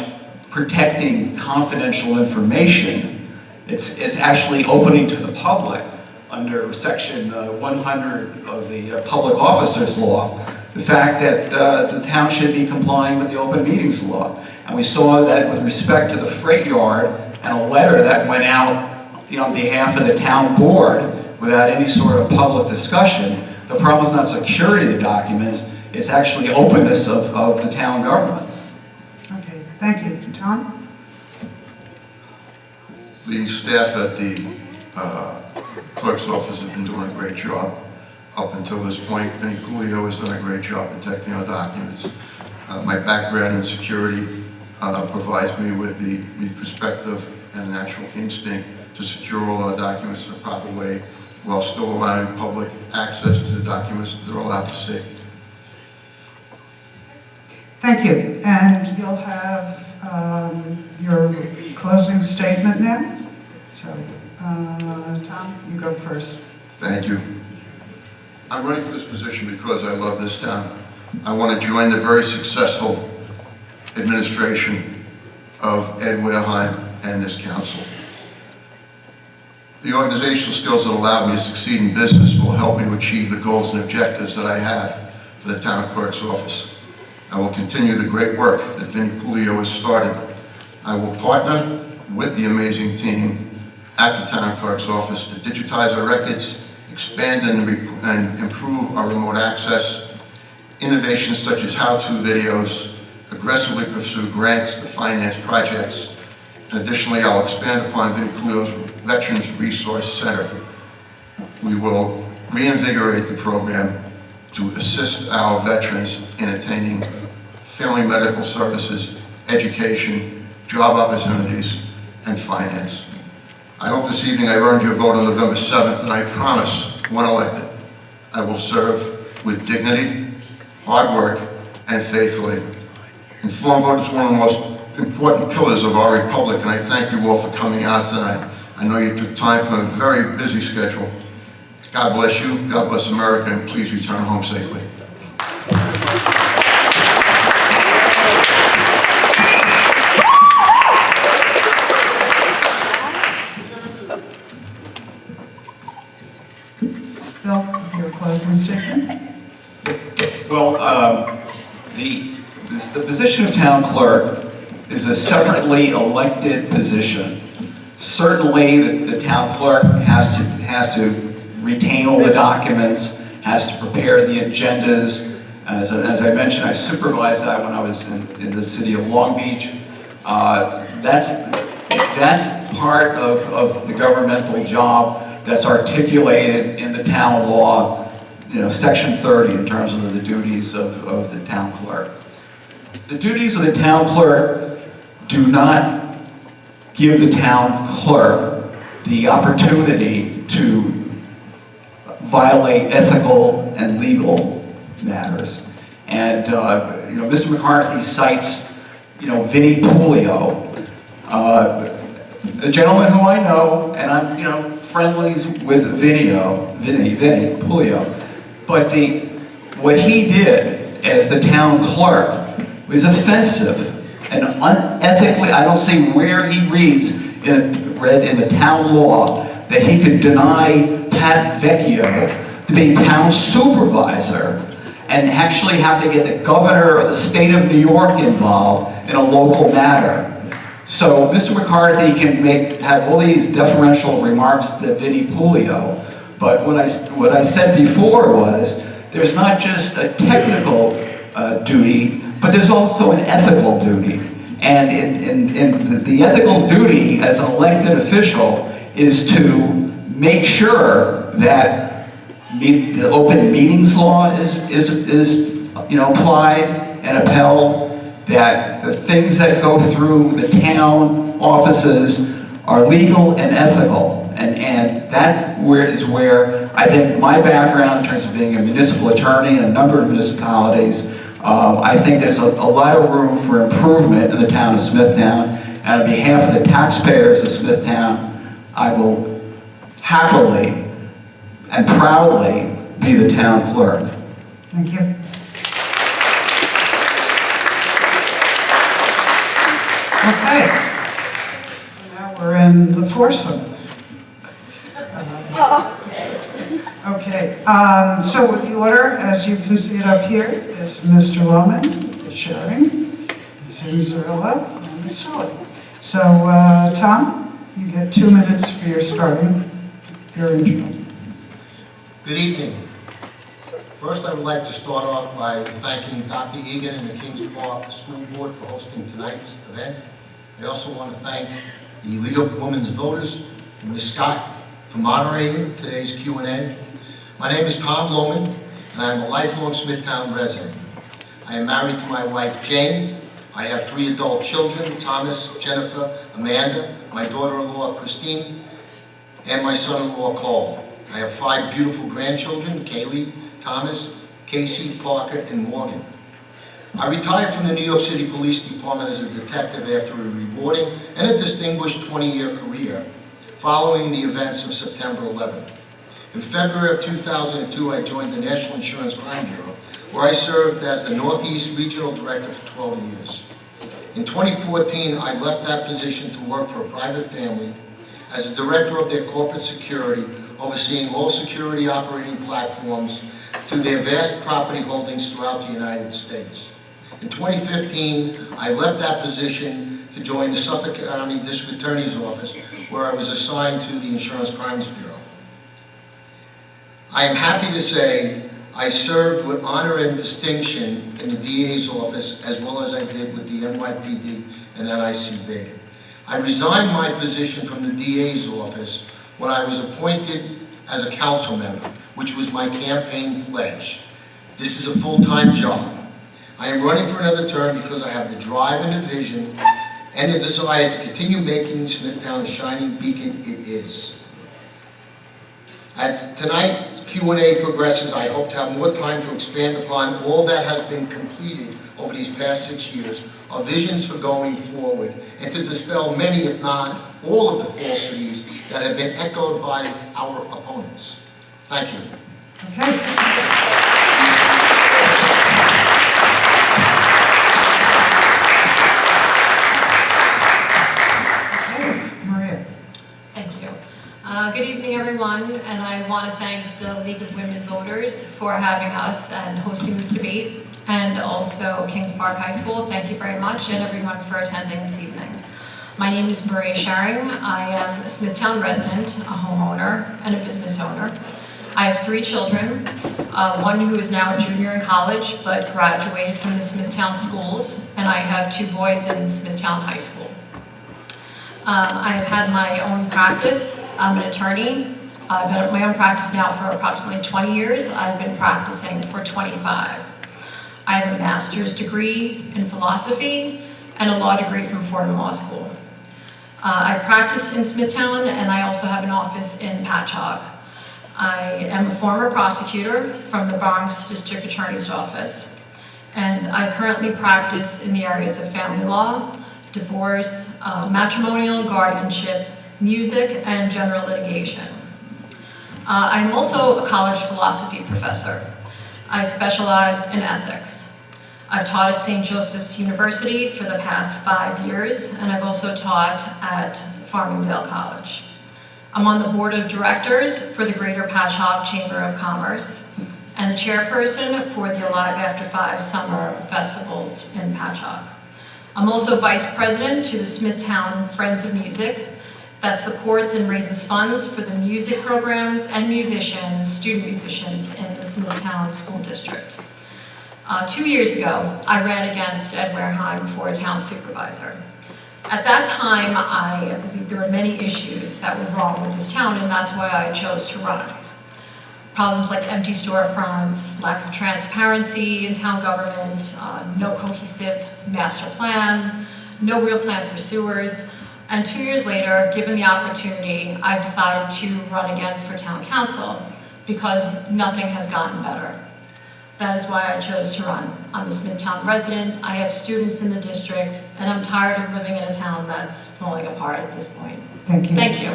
protecting confidential information. It's actually opening to the public under section 100 of the Public Officers Law, the fact that the town should be complying with the open meetings law. And we saw that with respect to the freight yard and a letter that went out, you know, on behalf of the town board without any sort of public discussion. The problem is not security of the documents, it's actually openness of the town government.
Okay, thank you. Tom?
The staff at the clerk's office have been doing a great job up until this point. Vinnie Coolio has done a great job protecting our documents. My background in security provides me with the perspective and a natural instinct to secure all our documents in a proper way while still allowing public access to the documents that they're allowed to see.
Thank you. And you'll have your closing statement now. So, Tom, you go first.
Thank you. I'm running for this position because I love this town. I want to join the very successful administration of Ed Wareheim and this council. The organizational skills that allow me to succeed in business will help me to achieve the goals and objectives that I have for the town clerk's office. I will continue the great work that Vinnie Coolio has started. I will partner with the amazing team at the town clerk's office to digitize our records, expand and improve our remote access, innovations such as how-to videos, aggressively pursue grants to finance projects, and additionally I'll expand upon Vinnie Coolio's Veterans Resource Center. We will reinvigorate the program to assist our veterans in attaining family medical services, education, job opportunities, and finance. I hope this evening I've earned your vote on November 7th, and I promise, when elected, I will serve with dignity, hard work, and faithfully. Informed vote is one of the most important pillars of our republic, and I thank you all for coming out tonight. I know you took time from a very busy schedule. God bless you, God bless America, and please return home safely.
Bill, your closing statement.
Well, the position of town clerk is a separately elected position Certainly, the town clerk has to retain all the documents, has to prepare the agendas. As I mentioned, I supervised that when I was in the city of Long Beach. That's part of the governmental job that's articulated in the town law, section 30 in terms of the duties of the town clerk. The duties of the town clerk do not give the town clerk the opportunity to violate ethical and legal matters. And Mr. McCarthy cites, Vinnie Pulio, a gentleman who I know, and I'm, friendly with Vinnie Pulio. But what he did as the town clerk was offensive and unethically. I don't see where he read in the town law that he could deny Pat Vecchio to be town supervisor and actually have to get the governor of the state of New York involved in a local matter. So Mr. McCarthy can have all these deferential remarks to Vinnie Pulio, but what I said before was there's not just a technical duty, but there's also an ethical duty. And the ethical duty as an elected official is to make sure that the open meetings law is applied and upheld, that the things that go through the town offices are legal and ethical. And that is where I think my background in terms of being a municipal attorney in a number of municipalities, I think there's a lot of room for improvement in the town of Smithtown. And on behalf of the taxpayers of Smithtown, I will happily and proudly be the town clerk.
Thank you. Okay. So now we're in the foursome. Okay, so the order, as you can see it up here, is Mr. Lohman, Ms. Sharing, Ms. Inzerla, and Ms. Sully. So, Tom, you get 2 minutes for your intro.
Good evening. First, I would like to start off by thanking Dr. Egan and the Kings Park School Board for hosting tonight's event. I also want to thank the League of Women's Voters and Ms. Scott for moderating today's Q&A. My name is Tom Lohman, and I'm a lifelong Smithtown resident. I am married to my wife, Jane. I have 3 adult children, Thomas, Jennifer, Amanda, my daughter-in-law, Christine, and my son-in-law, Cole. I have 5 beautiful grandchildren, Kaylee, Thomas, Casey, Parker, and Morgan. I retired from the New York City Police Department as a detective after a rewarding and a distinguished 20-year career following the events of September 11th. In February of 2002, I joined the National Insurance Crime Bureau, where I served as the Northeast Regional Director for 12 years. In 2014, I left that position to work for a private family as the director of their corporate security, overseeing all security operating platforms through their vast property holdings throughout the United States. In 2015, I left that position to join the Suffolk County District Attorney's Office, where I was assigned to the Insurance Crimes Bureau. I am happy to say I served with honor and distinction in the DA's office, as well as I did with the NYPD and NICB. I resigned my position from the DA's office when I was appointed as a council member, which was my campaign pledge. This is a full-time job. I am running for another term because I have the drive and the vision and the desire to continue making Smithtown a shining beacon it is. As tonight's Q&A progresses, I hope to have more time to expand upon all that has been completed over these past 6 years, our visions for going forward, and to dispel many, if not all, of the falsities that have been echoed by our opponents. Thank you.
Okay.
Thank you. Good evening, everyone, and I want to thank the League of Women Voters for having us and hosting this debate, and also Kings Park High School. Thank you very much, and everyone for attending this evening. My name is Maria Sharing. I am Smithtown resident, a homeowner, and a business owner. I have 3 children, one who is now a junior in college but graduated from the Smithtown schools, and I have 2 boys in Smithtown High School. I have had my own practice. I'm an attorney. I've had my own practice now for approximately 20 years. I've been practicing for 25. I have a master's degree in philosophy and a law degree from Fordham Law School. I practice in Smithtown, and I also have an office in Patchogue. I am a former prosecutor from the Bronx District Attorney's Office, and I currently practice in the areas of family law, divorce, matrimonial, guardianship, music, and general litigation. I'm also a college philosophy professor. I specialize in ethics. I've taught at St. Joseph's University for the past 5 years, and I've also taught at Farmingdale College. I'm on the board of directors for the Greater Patchogue Chamber of Commerce and the chairperson for the Alive After 5 summer festivals in Patchogue. I'm also vice president to the Smithtown Friends of Music that supports and raises funds for the music programs and musicians, student musicians in the Smithtown School District. 2 years ago, I ran against Ed Wareheim for a town supervisor. At that time, I believe there were many issues that were wrong with this town, and that's why I chose to run. Problems like empty storefronts, lack of transparency in town government, no cohesive master plan, no real plan for sewers. And 2 years later, given the opportunity, I've decided to run again for town council because nothing has gotten better. That is why I chose to run. I'm a Smithtown resident, I have students in the district, and I'm tired of living in a town that's falling apart at this point.
Thank you.
Thank you.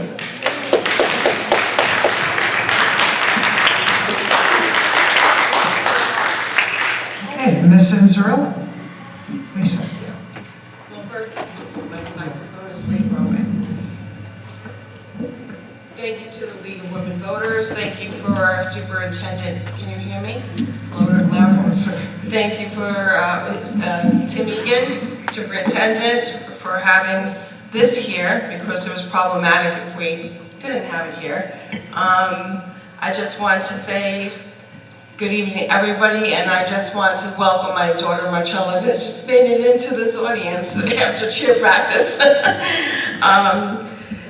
Okay, Ms. Inzarella. Lisa.
Well, first, my microphone is way broken. Thank you to the League of Women Voters. Thank you for our superintendent. Can you hear me? Louder. Thank you for Tim Egan, superintendent, for having this here because it was problematic if we didn't have it here. I just want to say good evening, everybody, and I just want to welcome my daughter Marcella that just made it into this audience after cheer practice.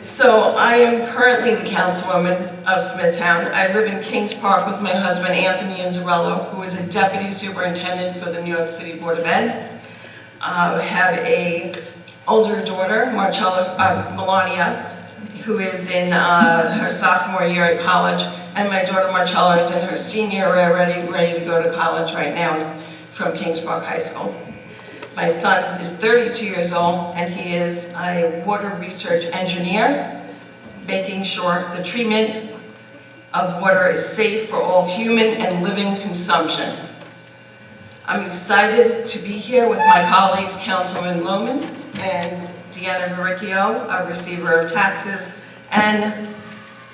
So I am currently the councilwoman of Smithtown. I live in Kings Park with my husband Anthony Inzarello, who is a deputy superintendent for the New York City Board of Ed. I have a older daughter, Melania, who is in her sophomore year at college, and my daughter Marcella is in her senior year, ready to go to college right now from Kings Park High School. My son is 32 years old, and he is a water research engineer, making sure the treatment of water is safe for all human and living consumption. I'm excited to be here with my colleagues, Councilman Lohman and Deanna Verricchio, a receiver of taxes, and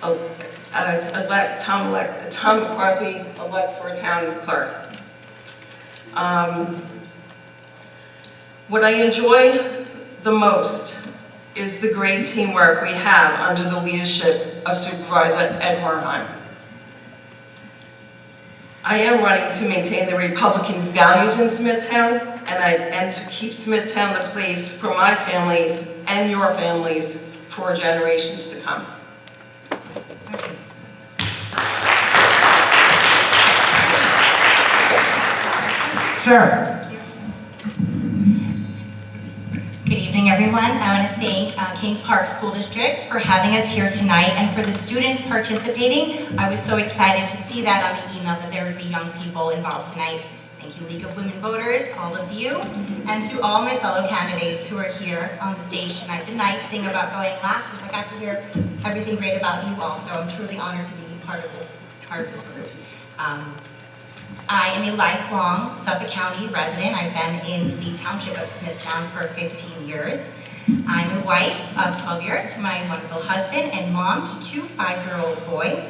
Tom McCarthy, elect for a town clerk. What I enjoy the most is the great teamwork we have under the leadership of Supervisor Ed Wareheim. I am running to maintain the Republican values in Smithtown and to keep Smithtown the place for my families and your families for generations to come.
Thank you. Sarah.
Good evening, everyone. I want to thank Kings Park School District for having us here tonight and for the students participating. I was so excited to see that on the email that there would be young people involved tonight. Thank you, League of Women Voters, all of you, and to all my fellow candidates who are here on the stage tonight. The nice thing about going last is I got to hear everything great about you all, so I'm truly honored to be part of this group. I am a lifelong Suffolk County resident. I've been in the township of Smithtown for 15 years. I'm a wife of 12 years to my wonderful husband and mom to 2 5-year-old boys.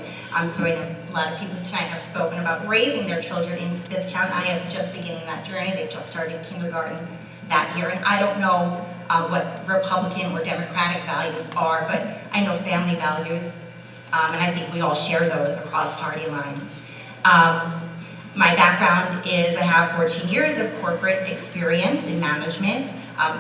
So I know a lot of people tonight have spoken about raising their children in Smithtown. I am just beginning that journey. They've just started kindergarten that year, and I don't know what Republican or Democratic values are, but I know family values, and I think we all share those across party lines. My background is I have 14 years of corporate experience in management,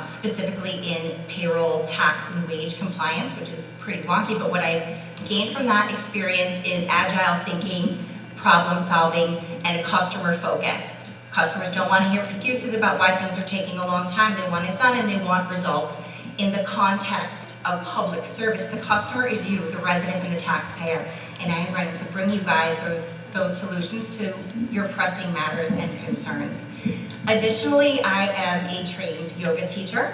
specifically in payroll, tax, and wage compliance, which is pretty wonky, but what I've gained from that experience is agile thinking, problem solving, and a customer focus. Customers don't want to hear excuses about why things are taking a long time. They want it done and they want results. In the context of public service, the customer is you, the resident and the taxpayer. And I am ready to bring you guys those solutions to your pressing matters and concerns. Additionally, I am a trained yoga teacher.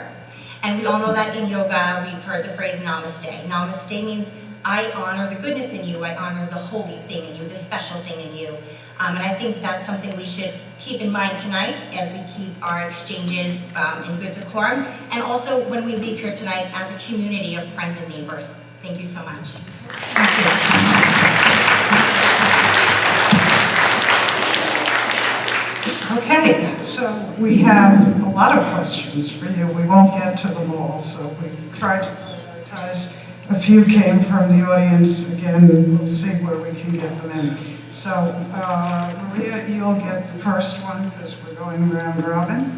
And we all know that in yoga, we've heard the phrase namaste. Namaste means I honor the goodness in you, I honor the holy thing in you, the special thing in you. And I think that's something we should keep in mind tonight as we keep our exchanges in good decorum. And also when we leave here tonight as a community of friends and neighbors. Thank you so much.
Thank you. Okay, so we have a lot of questions for you. We won't get to them all, so we tried to prioritize. A few came from the audience. Again, we'll see where we can get them in. So, Maria, you'll get the first one because we're going round robin.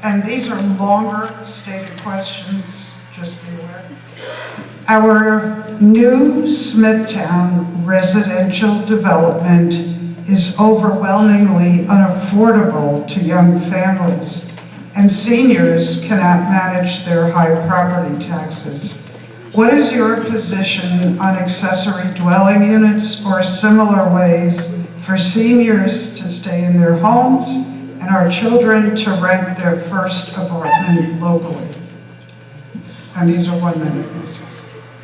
And these are longer stated questions, just be aware. Our new Smithtown residential development is overwhelmingly unaffordable to young families, and seniors cannot manage their high property taxes. What is your position on accessory dwelling units or similar ways for seniors to stay in their homes and our children to rent their first apartment locally? And these are 1 minute answers.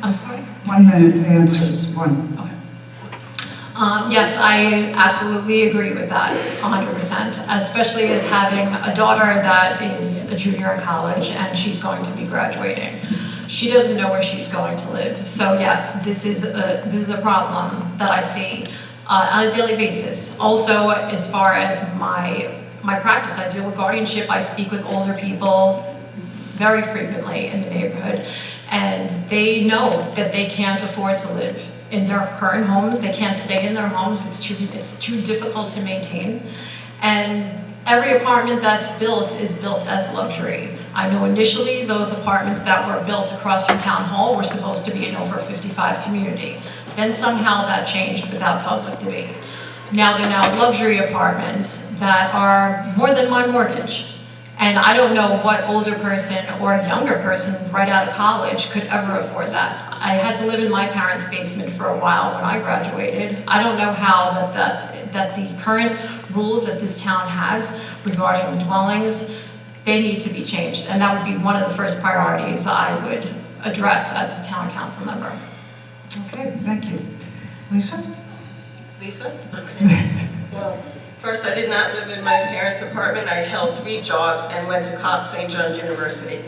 I'm sorry?
1 minute answers, one.
Okay. Yes, I absolutely agree with that, 100%, especially as having a daughter that is a junior in college and she's going to be graduating. She doesn't know where she's going to live. So yes, this is a problem that I see on a daily basis. Also, as far as my practice, I deal with guardianship. I speak with older people very frequently in the neighborhood, and they know that they can't afford to live in their current homes. They can't stay in their homes. It's too difficult to maintain. And every apartment that's built is built as luxury. I know initially those apartments that were built across from Town Hall were supposed to be an over 55 community. Then somehow that changed without public debate. Now they're luxury apartments that are more than my mortgage. And I don't know what older person or younger person right out of college could ever afford that. I had to live in my parents' basement for a while when I graduated. I don't know how that the current rules that this town has regarding dwellings, they need to be changed. And that would be one of the first priorities I would address as a town council member.
Okay, thank you. Lisa?
Lisa? Okay. Well, first, I did not live in my parents' apartment. I held 3 jobs and went to St. John's University.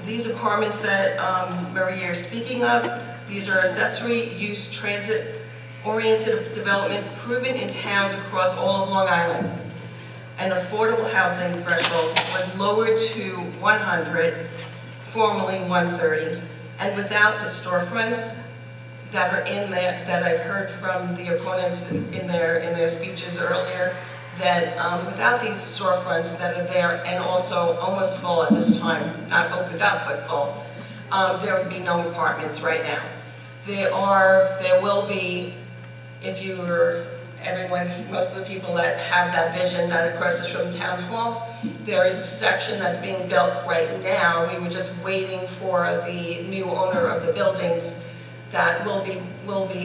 These apartments that Maria is speaking of, these are accessory use transit-oriented development proven in towns across all of Long Island. An affordable housing threshold was lowered to 100, formerly 130, and without the storefronts that are in there, that I've heard from the opponents in their speeches earlier, that without these storefronts that are there and also almost full at this time, not opened up but full, there would be no apartments right now. There will be, if you're most of the people that have that vision that across from Town Hall, there is a section that's being built right now. We were just waiting for the new owner of the buildings that will be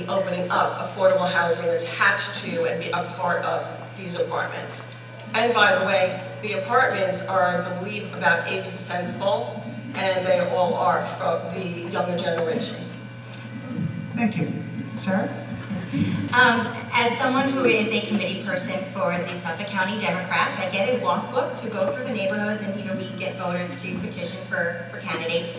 opening up affordable housing attached to and be a part of these apartments. And by the way, the apartments are, I believe, about 80% full, and they all are from the younger generation.
Thank you. Sarah?
As someone who is a committee person for the Suffolk County Democrats, I get a walk book to go through the neighborhoods and we get voters to petition for candidates.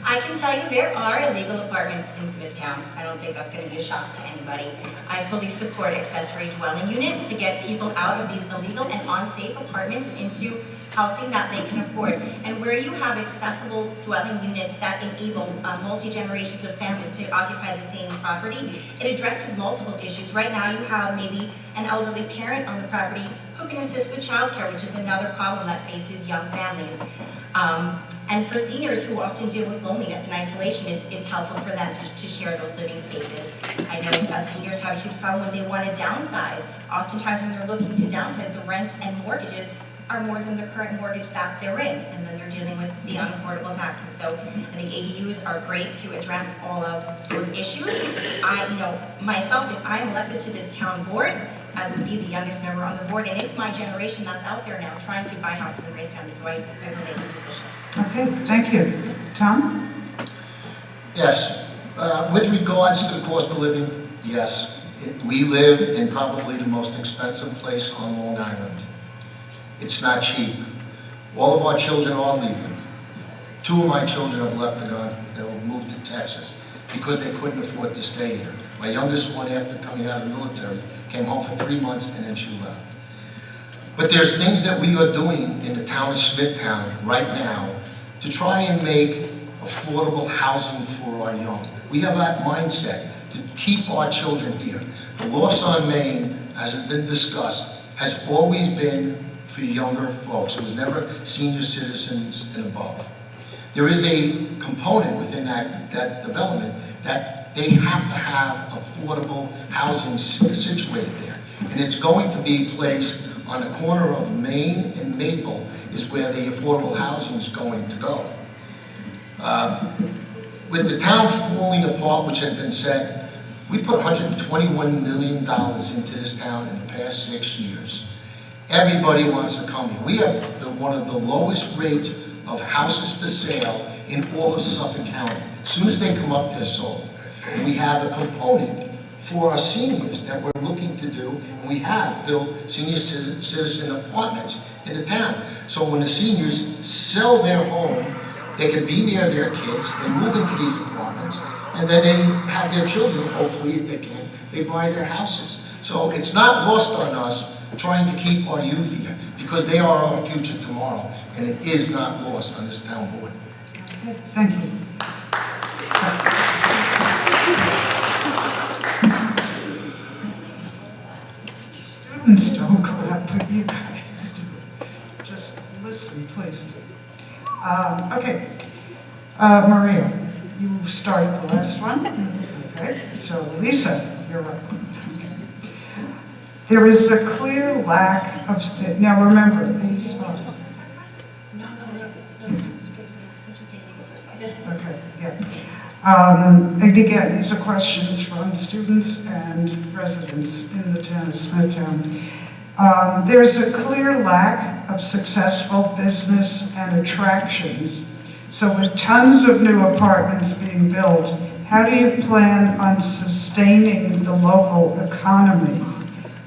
I can tell you there are illegal apartments in Smithtown. I don't think that's going to be a shock to anybody. I fully support accessory dwelling units to get people out of these illegal and unsafe apartments and into housing that they can afford. And where you have accessible dwelling units that enable multi-generations of families to occupy the same property, it addresses multiple issues. Right now you have maybe an elderly parent on the property who can assist with childcare, which is another problem that faces young families. And for seniors who often deal with loneliness and isolation, it's helpful for them to share those living spaces. I know seniors have a huge problem when they want to downsize. Oftentimes when they're looking to downsize, the rents and mortgages are more than the current mortgage that they're in, and then they're dealing with the unaffordable taxes. So I think ADUs are great to address all of those issues. Myself, if I'm elected to this town board, I would be the youngest member on the board, and it's my generation that's out there now trying to buy houses in Grace County, so I relate to this issue.
Okay, thank you. Tom?
Yes, with regards to the cost of living, yes. We live in probably the most expensive place on Long Island. It's not cheap. All of our children are leaving. 2 of my children have left and gone, they will move to Texas because they couldn't afford to stay here. My youngest one, after coming out of the military, came home for 3 months and then she left. But there's things that we are doing in the town of Smithtown right now to try and make affordable housing for our young. We have that mindset to keep our children here. The loss on Main, as has been discussed, has always been for younger folks. It was never senior citizens and above. There is a component within that development that they have to have affordable housing situated there. And it's going to be placed on the corner of Main and Maple is where the affordable housing is going to go. With the town falling apart, which had been said, we put $121 million into this town in the past 6 years. Everybody wants to come here. We have one of the lowest rates of houses for sale in all of Suffolk County. As soon as they come up, they're sold. And we have a component for our seniors that we're looking to do, and we have built senior citizen apartments in the town. So when the seniors sell their home, they can be near their kids, they move into these apartments, and then they have their children, hopefully if they can, they buy their houses. So it's not lost on us trying to keep our youth here, because they are our future tomorrow, and it is not lost on this town board.
Okay, thank you. Students don't clap, but you guys do. Just listen, please. Okay, Maria, you started the last one. Okay, so Lisa, you're up. There is a clear lack of, now remember, these are, okay, yeah. And again, these are questions from students and residents in the town of Smithtown. There's a clear lack of successful business and attractions. So with tons of new apartments being built, how do you plan on sustaining the local economy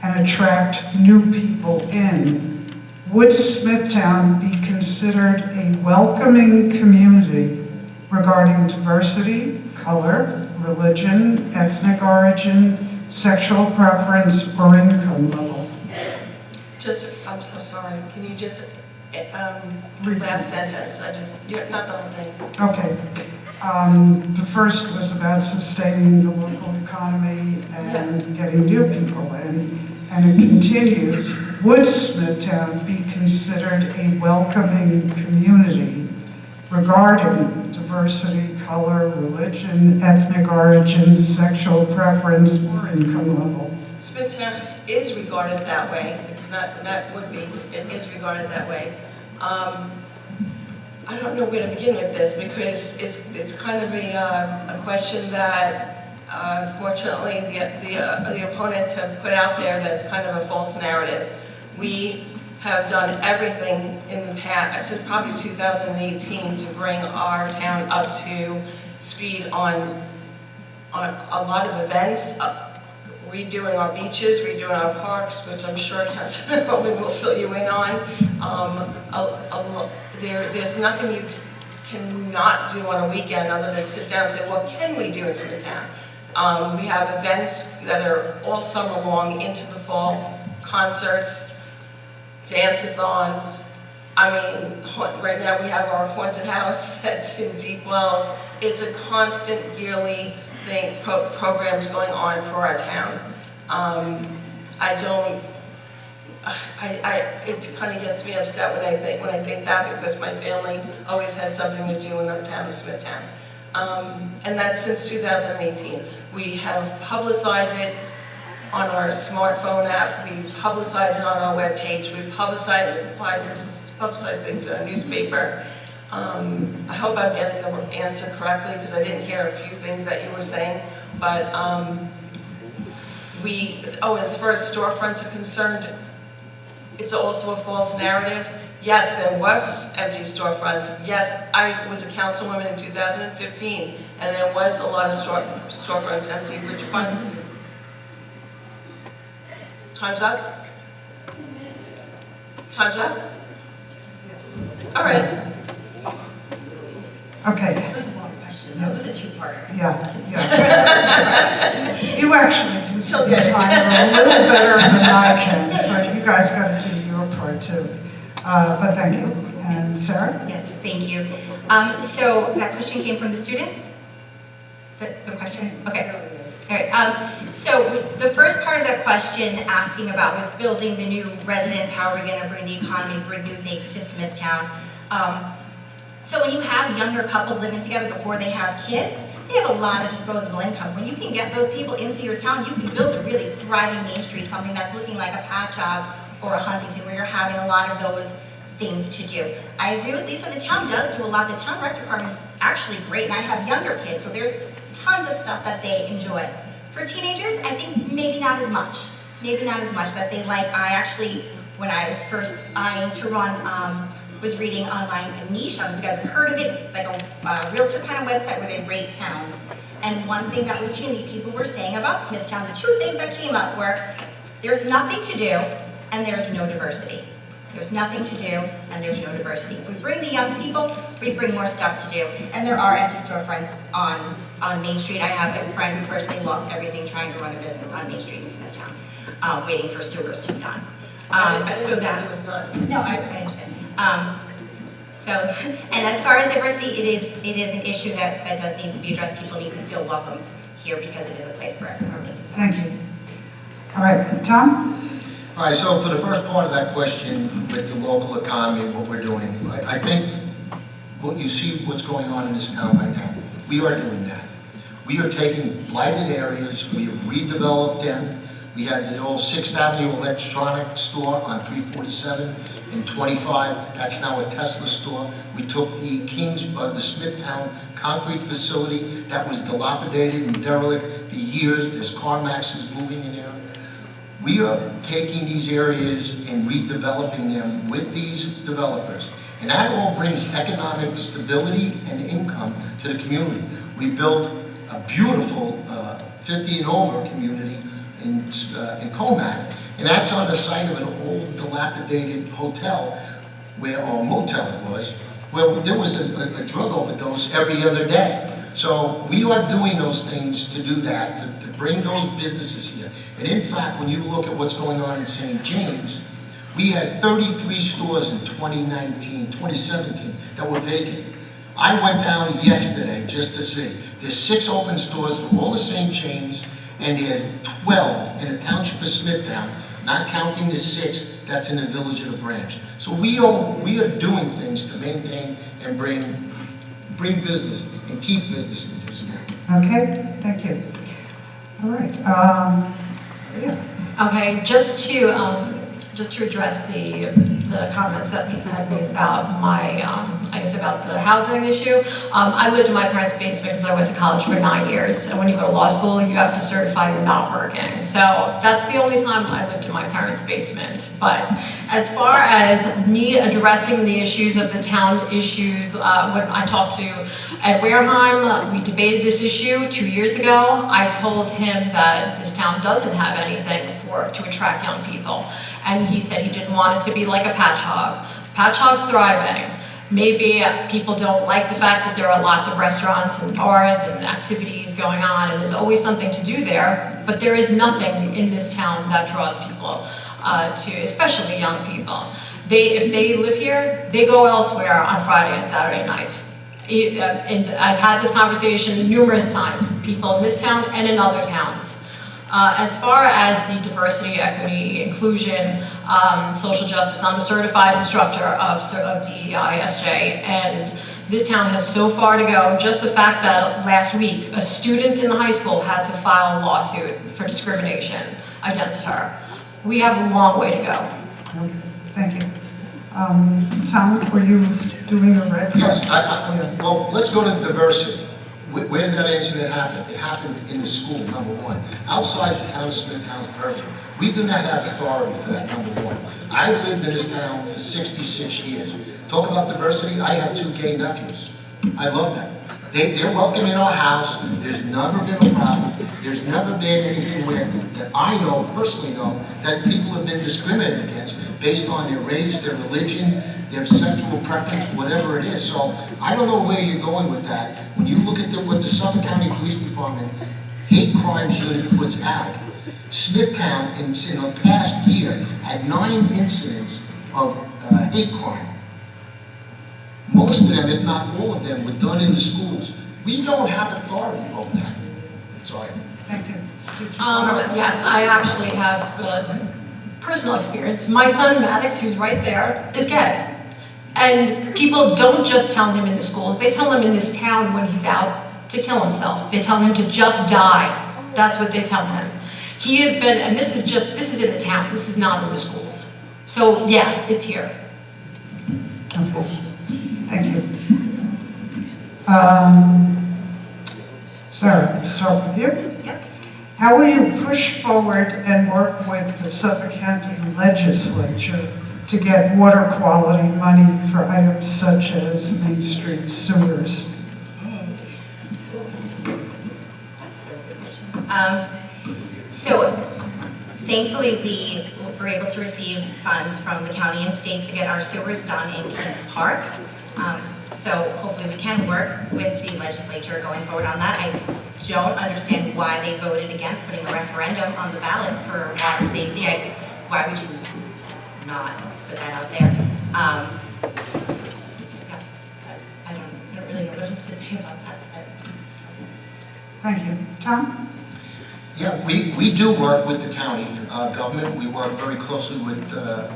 and attract new people in? Would Smithtown be considered a welcoming community regarding diversity, color, religion, ethnic origin, sexual preference, or income level?
I'm so sorry, can you just, last sentence, not the whole thing.
Okay. The first was about sustaining the local economy and getting new people in. And it continues, would Smithtown be considered a welcoming community regarding diversity, color, religion, ethnic origin, sexual preference, or income level?
Smithtown is regarded that way. It's not would be, it is regarded that way. I don't know where to begin with this because it's kind of a question that unfortunately the opponents have put out there that's kind of a false narrative. We have done everything in the past, since probably 2018, to bring our town up to speed on a lot of events, redoing our beaches, redoing our parks, which I'm sure Councilman Holman will fill you in on. There's nothing you cannot do on a weekend other than sit down and say, what can we do in Smithtown? We have events that are all summer long into the fall, concerts, dance-a-thons. I mean, right now we have our haunted house that's in Deep Wells. It's a constant yearly thing, programs going on for our town. It kind of gets me upset when I think that, because my family always has something to do in our town of Smithtown. And that's since 2018. We have publicized it on our smartphone app, we publicize it on our webpage, we publicize things in our newspaper. I hope I'm getting the answer correctly, because I didn't hear a few things that you were saying, but as far as storefronts are concerned, it's also a false narrative. Yes, there was empty storefronts. Yes, I was a councilwoman in 2015, and there was a lot of storefronts empty. Which one? Time's up? Time's up? All right.
Okay,
That was a long question, that was a two-parter.
yeah. You actually can see the timer a little better than I can, so you guys got to do your part too. But thank you. And Sarah?
Yes, thank you. So that question came from the students? The question? Okay. All right. So the first part of that question, asking about with building the new residence, how are we going to bring the economy, bring new things to Smithtown? So when you have younger couples living together before they have kids, they have a lot of disposable income. When you can get those people into your town, you can build a really thriving Main Street, something that's looking like a Patchogue or a Huntington, where you're having a lot of those things to do. I agree with Lisa, the town does do a lot. The town rec department is actually great, and I have younger kids, so there's tons of stuff that they enjoy. For teenagers, I think maybe not as much. Maybe not as much that they like. I actually, when I was first eyeing to run, was reading online a niche. I don't know if you guys have heard of it. It's like a realtor kind of website where they rate towns. And one thing that routinely people were saying about Smithtown, the two things that came up were there's nothing to do and there's no diversity. There's nothing to do and there's no diversity. If we bring the young people, we bring more stuff to do. And there are empty storefronts on Main Street. I have a friend who personally lost everything trying to run a business on Main Street in Smithtown, waiting for sewers to be done. So that's, no, I understand. And as far as diversity, it is an issue that does need to be addressed. People need to feel welcomed here because it is a place for everyone. Thank you so much.
Thank you. All right, Tom?
All right, so for the first part of that question with the local economy and what we're doing, I think what you see what's going on in this town right now, we are doing that. We are taking blighted areas, we have redeveloped them. We had the old 6th Avenue electronic store on 347 and 25. That's now a Tesla store. We took the the Smithtown concrete facility that was dilapidated and derelict for years. There's CarMaxes moving in there. We are taking these areas and redeveloping them with these developers. And that all brings economic stability and income to the community. We built a beautiful 50 and over community in Comac, and that's on the site of an old dilapidated hotel, or motel it was, where there was a drug overdose every other day. So we are doing those things to do that, to bring those businesses here. And in fact, when you look at what's going on in St. James, we had 33 stores in 2017 that were vacant. I went down yesterday just to see. There's 6 open stores for all of St. James, and there's 12 in the township of Smithtown, not counting the 6 that's in the village of the branch. So we are doing things to maintain and bring business and keep business into this town.
Okay, thank you. All right, yeah.
Okay, just to address the comments that Lisa had made about my, I guess about the housing issue. I lived in my parents' basement because I went to college for 9 years, and when you go to law school, you have to certify you're not working. So that's the only time I lived in my parents' basement. But as far as me addressing the issues of the town issues, when I talked to Ed Wareheim, we debated this issue 2 years ago. I told him that this town doesn't have anything to attract young people. And he said he didn't want it to be like a Patchogue. Patchogue's thriving. Maybe people don't like the fact that there are lots of restaurants and bars and activities going on, and there's always something to do there, but there is nothing in this town that draws people to, especially young people. If they live here, they go elsewhere on Friday and Saturday nights. And I've had this conversation numerous times with people in this town and in other towns. As far as the diversity, equity, inclusion, social justice, I'm a certified instructor of DEI, SJ, and this town has so far to go. Just the fact that last week, a student in the high school had to file a lawsuit for discrimination against her. We have a long way to go.
Okay, thank you. Tom, were you doing a red?
Yes, well, let's go to diversity. Where did that incident happen? It happened in the school, number one. Outside the town of Smithtown's purview. We do not have authority for that, number one. I've lived in this town for 66 years. Talk about diversity, I have 2 gay nephews. I love that. They're welcome in our house. There's never been a problem. There's never been anything where, that I know, personally know, that people have been discriminated against based on their race, their religion, their sexual preference, whatever it is. So I don't know where you're going with that. When you look at what the Suffolk County Police Department Hate Crimes Unit puts out, Smithtown in the past year had 9 incidents of hate crime. Most of them, if not all of them, were done in the schools. We don't have authority over that. Sorry.
Thank you. Did you wanna-
Yes, I actually have personal experience. My son, Maddox, who's right there, is gay. And people don't just tell him in the schools, they tell him in this town when he's out to kill himself. They tell him to just die. That's what they tell him. He has been, and this is in the town, this is not in the schools. So yeah, it's here.
Okay, thank you. Sarah, start with you.
Yep.
How will you push forward and work with the Suffolk County Legislature to get water quality money for items such as Main Street sewers?
That's a really good question. So thankfully we were able to receive funds from the county and state to get our sewers done in Kings Park. So hopefully we can work with the legislature going forward on that. I don't understand why they voted against putting a referendum on the ballot for water safety. Why would you not put that out there? Yeah, I don't really know what else to say about that.
Thank you. Tom?
Yeah, we do work with the county government. We work very closely with the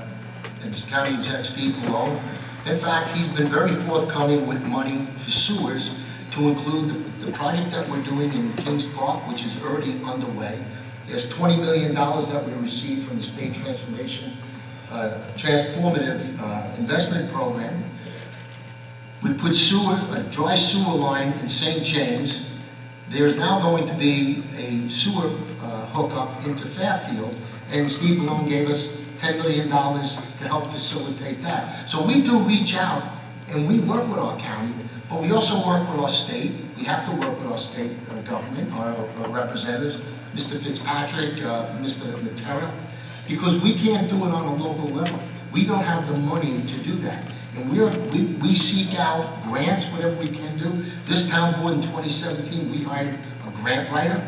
county exec Steve Malone. In fact, he's been very forthcoming with money for sewers to include the project that we're doing in Kings Park, which is already underway. There's $20 million that we received from the state transformative investment program. We put a dry sewer line in St. James. There's now going to be a sewer hookup into Fairfield, and Steve Malone gave us $10 million to help facilitate that. So we do reach out and we work with our county, but we also work with our state. We have to work with our state government, our representatives, Mr. Fitzpatrick, Mr. Matera, because we can't do it on a local level. We don't have the money to do that. And we seek out grants, whatever we can do. This town board in 2017, we hired a grant writer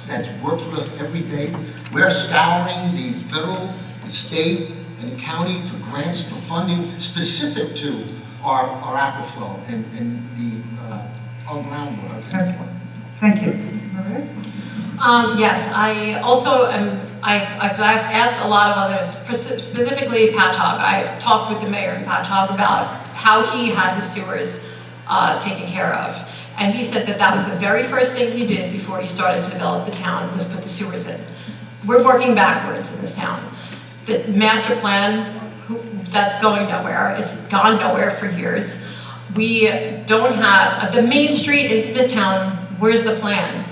that works with us every day. We're scouring the federal, the state, and the county for grants for funding specific to our aquaflow and our groundwater.
Okay. Thank you. Maria?
Yes, I also I've asked a lot of others, specifically Patchogue. I've talked with the mayor in Patchogue about how he had his sewers taken care of. And he said that was the very first thing he did before he started to develop the town, was put the sewers in. We're working backwards in this town. The master plan, that's going nowhere. It's gone nowhere for years. We don't have, the main street in Smithtown, where's the plan?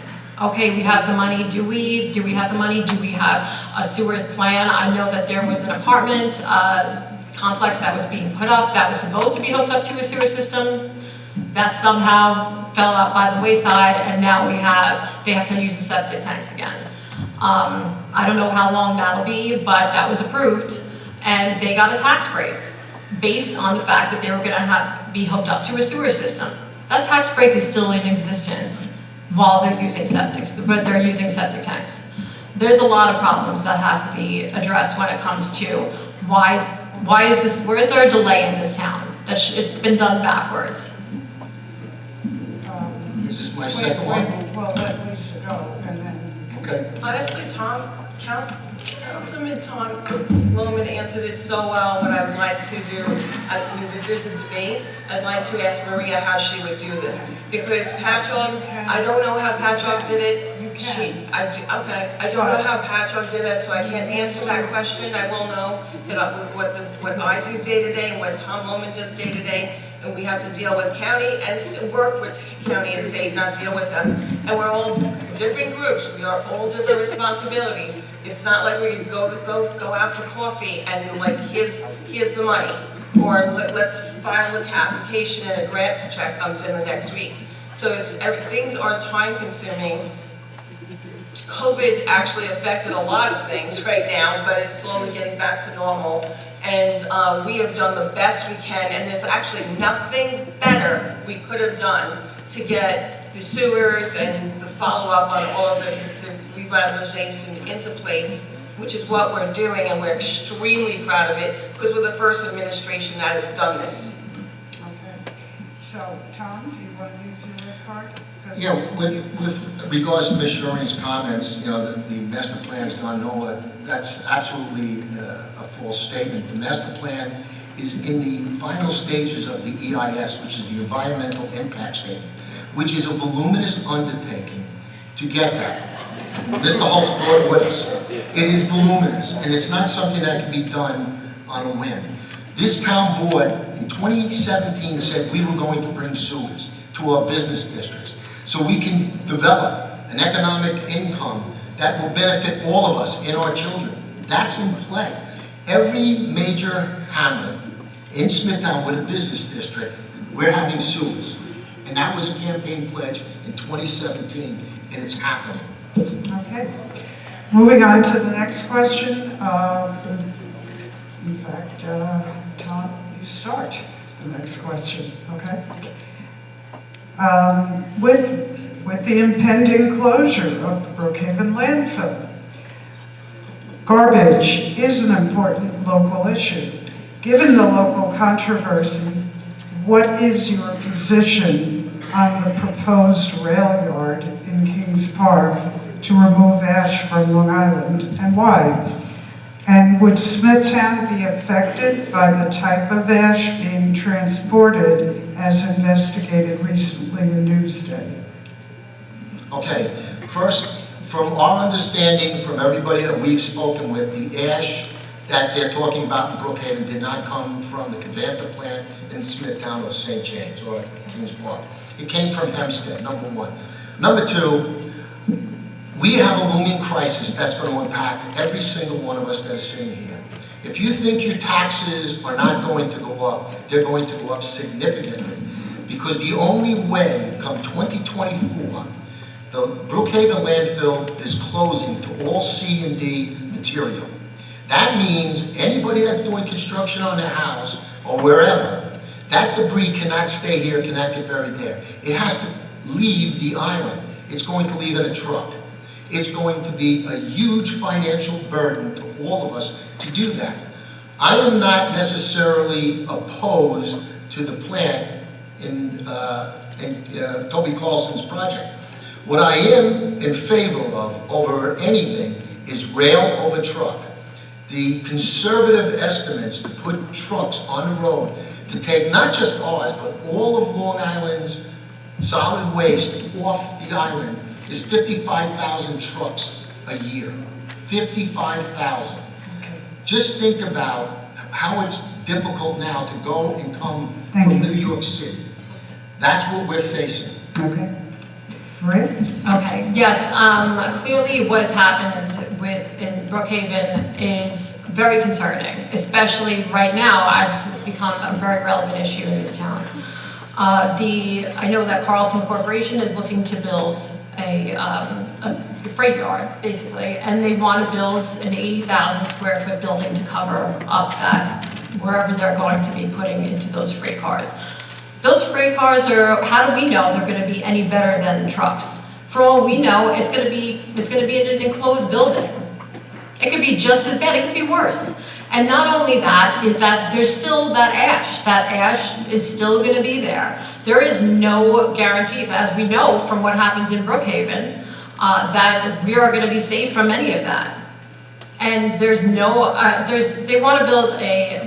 Okay, we have the money. Do we have the money? Do we have a sewer plan? I know that there was an apartment complex that was being put up that was supposed to be hooked up to a sewer system. That somehow fell out by the wayside, and now they have to use the septic tanks again. I don't know how long that'll be, but that was approved, and they got a tax break based on the fact that they were gonna be hooked up to a sewer system. That tax break is still in existence while they're using but they're using septic tanks. There's a lot of problems that have to be addressed when it comes to why Why is this, where is there a delay in this town? It's been done backwards.
This is my second one.
We'll let Lisa go, and then,
Okay.
Honestly, Councilman Tom Lohman answered it so well. What I would like to do, I mean, this is a debate. I'd like to ask Maria how she would do this. Because Patchogue, I don't know how Patchogue did it.
you can.
Okay, I don't know how Patchogue did it, so I can't answer that question. I will know that what I do day to day and what Tom Lohman does day to day. And we have to deal with county and work with county and state, not deal with them. And we're all different groups. We are all different responsibilities. It's not like we can go out for coffee and like, here's the money. Or let's file an application and a grant check comes in the next week. So things are time consuming. COVID actually affected a lot of things right now, but it's slowly getting back to normal. And we have done the best we can, and there's actually nothing better we could have done to get the sewers and the follow-up on all of the revitalization into place, which is what we're doing, and we're extremely proud of it, because we're the first administration that has done this.
Okay. So, Tom, do you want to use your card?
Yeah, with regards to Ms. Shuri's comments, you know, the master plan's gone nowhere. That's absolutely a false statement. The master plan is in the final stages of the EIS, which is the Environmental Impact Statement, which is a voluminous undertaking to get that. Mr. Holtz brought it with us. It is voluminous, and it's not something that can be done on a whim. This town board in 2017 said we were going to bring sewers to our business districts so we can develop an economic income that will benefit all of us and our children. That's in play. Every major hamlet in Smithtown with a business district, we're having sewers. And that was a campaign pledge in 2017, and it's happening.
Okay. Moving on to the next question. In fact, Tom, you start the next question, okay? With the impending closure of the Brookhaven landfill, garbage is an important local issue. Given the local controversy, what is your position on the proposed rail yard in Kings Park to remove ash from Long Island, and why? And would Smithtown be affected by the type of ash being transported as investigated recently in Newsday?
Okay, first, from our understanding, from everybody that we've spoken with, the ash that they're talking about in Brookhaven did not come from the Cavanta plant in Smithtown or St. James or Kings Park. It came from Hempstead, number one. Number two, we have a looming crisis that's going to impact every single one of us that is sitting here. If you think your taxes are not going to go up, they're going to go up significantly. Because the only way, come 2024, the Brookhaven landfill is closing to all C and D material. That means anybody that's doing construction on their house or wherever, that debris cannot stay here, cannot get buried there. It has to leave the island. It's going to leave in a truck. It's going to be a huge financial burden to all of us to do that. I am not necessarily opposed to the plant in Toby Carlson's project. What I am in favor of over anything is rail over truck. The conservative estimates to put trucks on the road to take not just ours, but all of Long Island's solid waste off the island is 55,000 trucks a year. 55,000. Just think about how it's difficult now to go and come from New York City. That's what we're facing.
Okay. Right?
Okay, yes, clearly what has happened in Brookhaven is very concerning, especially right now as this has become a very relevant issue in this town. I know that Carlson Corporation is looking to build a freight yard, basically, and they want to build an 80,000 square foot building to cover up that, wherever they're going to be putting into those freight cars. Those freight cars are, how do we know they're going to be any better than the trucks? For all we know, it's going to be in an enclosed building. It could be just as bad, it could be worse. And not only that, is that there's still that ash. That ash is still going to be there. There is no guarantees, as we know from what happens in Brookhaven, that we are going to be safe from any of that. And there's no, they want to build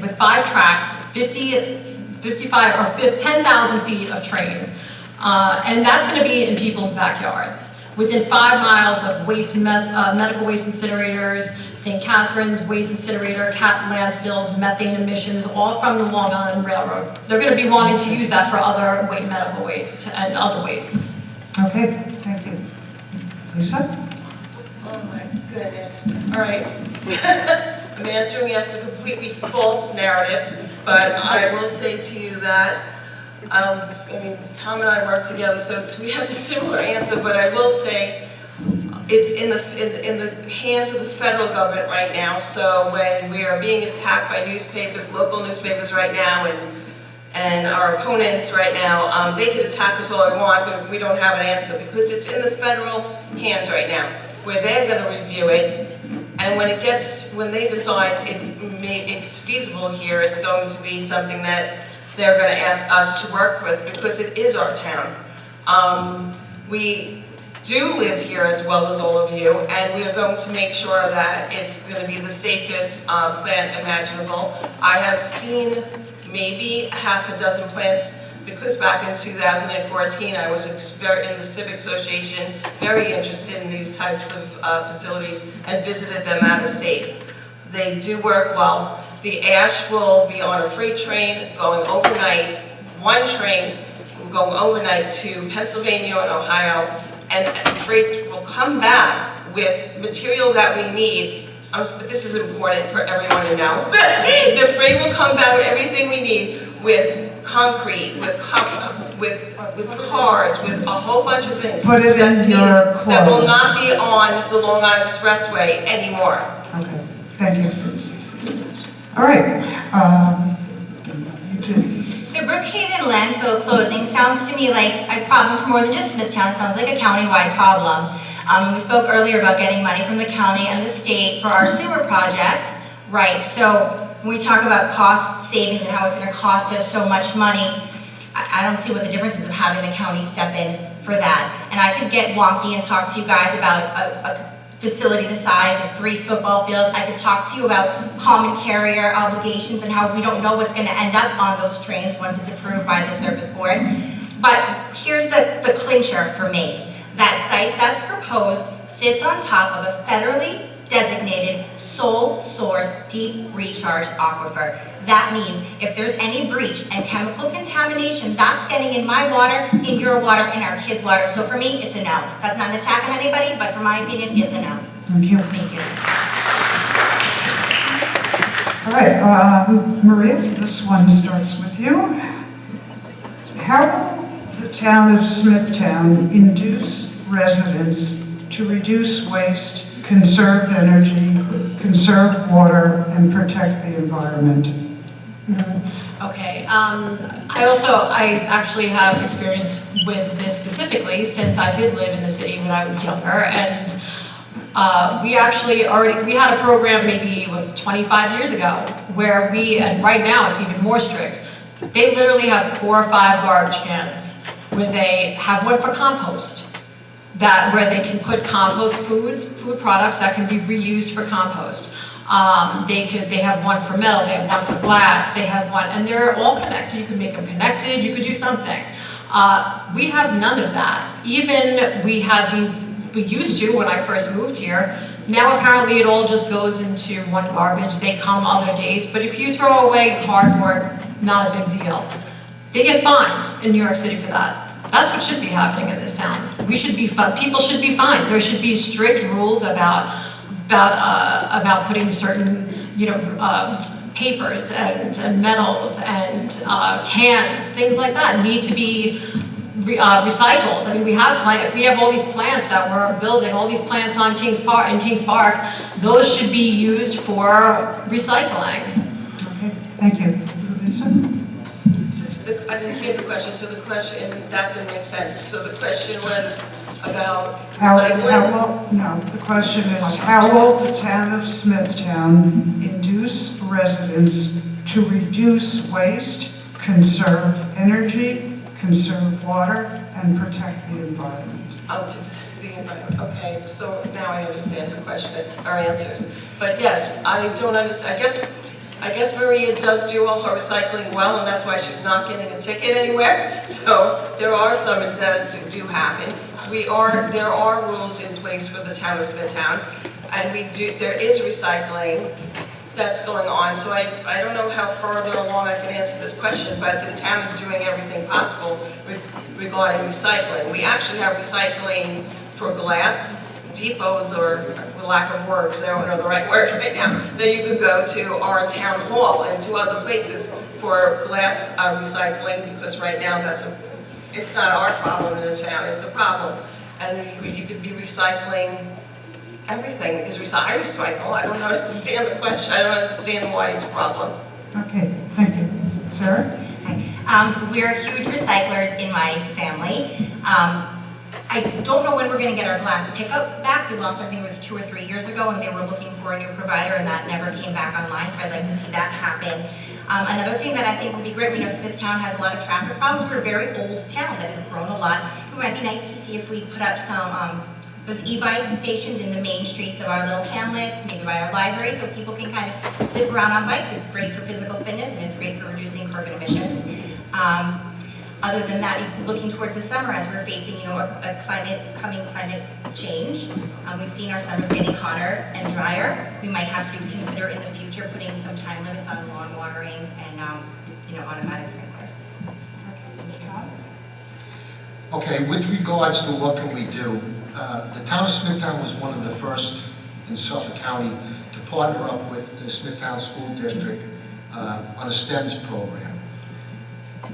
with 5 tracks, 55 or 10,000 feet of train. And that's going to be in people's backyards. Within 5 miles of medical waste incinerators, St. Catherine's waste incinerator, cat landfills, methane emissions, all from the Long Island Railroad. They're going to be wanting to use that for other medical waste and other wastes.
Okay, thank you. Lisa?
Oh my goodness. All right. I'm answering after completely false narrative, but I will say to you that, I mean, Tom and I work together, so we have a similar answer, but I will say it's in the hands of the federal government right now. So when we are being attacked by newspapers, local newspapers right now, and our opponents right now, they could attack us all they want, but we don't have an answer because it's in the federal hands right now, where they're going to review it. And when they decide it's feasible here, it's going to be something that they're going to ask us to work with because it is our town. We do live here as well as all of you, and we are going to make sure that it's going to be the safest plant imaginable. I have seen maybe half a dozen plants because back in 2014 I was in the Civic Association, very interested in these types of facilities and visited them out of state. They do work well. The ash will be on a freight train going overnight, one train going overnight to Pennsylvania and Ohio, and the freight will come back with material that we need. But this is important for everyone to know. The freight will come back with everything we need, with concrete, with cars, with a whole bunch of things.
Put it in your quotes.
That will not be on the Long Island Expressway anymore.
Okay, thank you. All right, you too.
So Brookhaven landfill closing sounds to me like a problem for more than just Smithtown. It sounds like a county-wide problem. We spoke earlier about getting money from the county and the state for our sewer project, right? So when we talk about cost savings and how it's going to cost us so much money, I don't see what the difference is of having the county step in for that. And I could get wonky and talk to you guys about a facility the size of 3 football fields. I could talk to you about common carrier obligations and how we don't know what's going to end up on those trains once it's approved by the Surface Board. But here's the clincher for me. That site that's proposed sits on top of a federally designated sole source deep recharge aquifer. That means if there's any breach and chemical contamination, that's getting in my water, in your water, in our kids' water. So for me, it's a no. That's not an attack on anybody, but for my opinion, it's a no.
Thank you.
Thank you.
All right, Maria, this one starts with you. How will the town of Smithtown induce residents to reduce waste, conserve energy, conserve water, and protect the environment?
Okay, I actually have experience with this specifically since I did live in the city when I was younger, and we had a program maybe, 25 years ago, where and right now it's even more strict. They literally have 4 or 5 garbage cans where they have one for compost, where they can put compost food products that can be reused for compost. They have one for metal, they have one for glass, they have one, and they're all connected. You could make them connected, you could do something. We have none of that. Even we used to when I first moved here. Now apparently it all just goes into one garbage. They come other days, but if you throw away cardboard, not a big deal. They get fined in New York City for that. That's what should be happening in this town. People should be fined. There should be strict rules about putting certain, papers and metals and cans, things like that need to be recycled. I mean, we have all these plants that we're building, all these plants in Kings Park. Those should be used for recycling.
Okay, thank you. Lisa?
I didn't hear the question, so the question, that didn't make sense. So the question was about recycling?
The question is, how will the town of Smithtown induce induce residents to reduce waste, conserve energy, conserve water, and protect the environment.
To protect the environment. Okay, so now I understand the question, or answers. But yes, I don't understand. I guess Maria does do all her recycling well, and that's why she's not getting a ticket anywhere. So there are some incentives do happen. There are rules in place for the town of Smithtown, and there is recycling that's going on. So I don't know how further along I can answer this question, but the town is doing everything possible regarding recycling. We actually have recycling for glass depots, or for lack of words, I don't know the right word right now, that you could go to our town hall and to other places for glass recycling, because right now it's not our problem in the town, it's a problem. And you could be recycling everything, because I recycle. I don't understand the question, I don't understand why it's a problem.
Okay, thank you. Sarah?
We're huge recyclers in my family. I don't know when we're going to get our glass pickup back. We lost, I think it was 2 or 3 years ago, and they were looking for a new provider, and that never came back online, so I'd like to see that happen. Another thing that I think would be great, we know Smithtown has a lot of traffic problems. We're a very old town that has grown a lot. It might be nice to see if we put up some those e-bike stations in the main streets of our little hamlets, maybe by our library, so people can kind of zip around on bikes. It's great for physical fitness, and it's great for reducing carbon emissions. Other than that, looking towards the summer, as we're facing, a coming climate change, we've seen our summers getting hotter and drier. We might have to consider in the future putting some time limits on lawn watering and, automatic sprinklers.
Okay, with regards to what can we do, the town of Smithtown was one of the first in Suffolk County to partner up with the Smithtown School District on a STEMS program.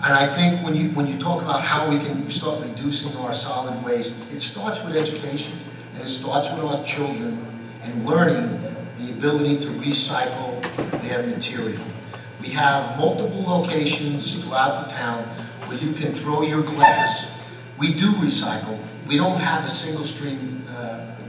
And I think when you talk about how we can start reducing our solid waste, it starts with education, and it starts with our children and learning the ability to recycle their material. We have multiple locations throughout the town where you can throw your glass. We do recycle. We don't have a single stream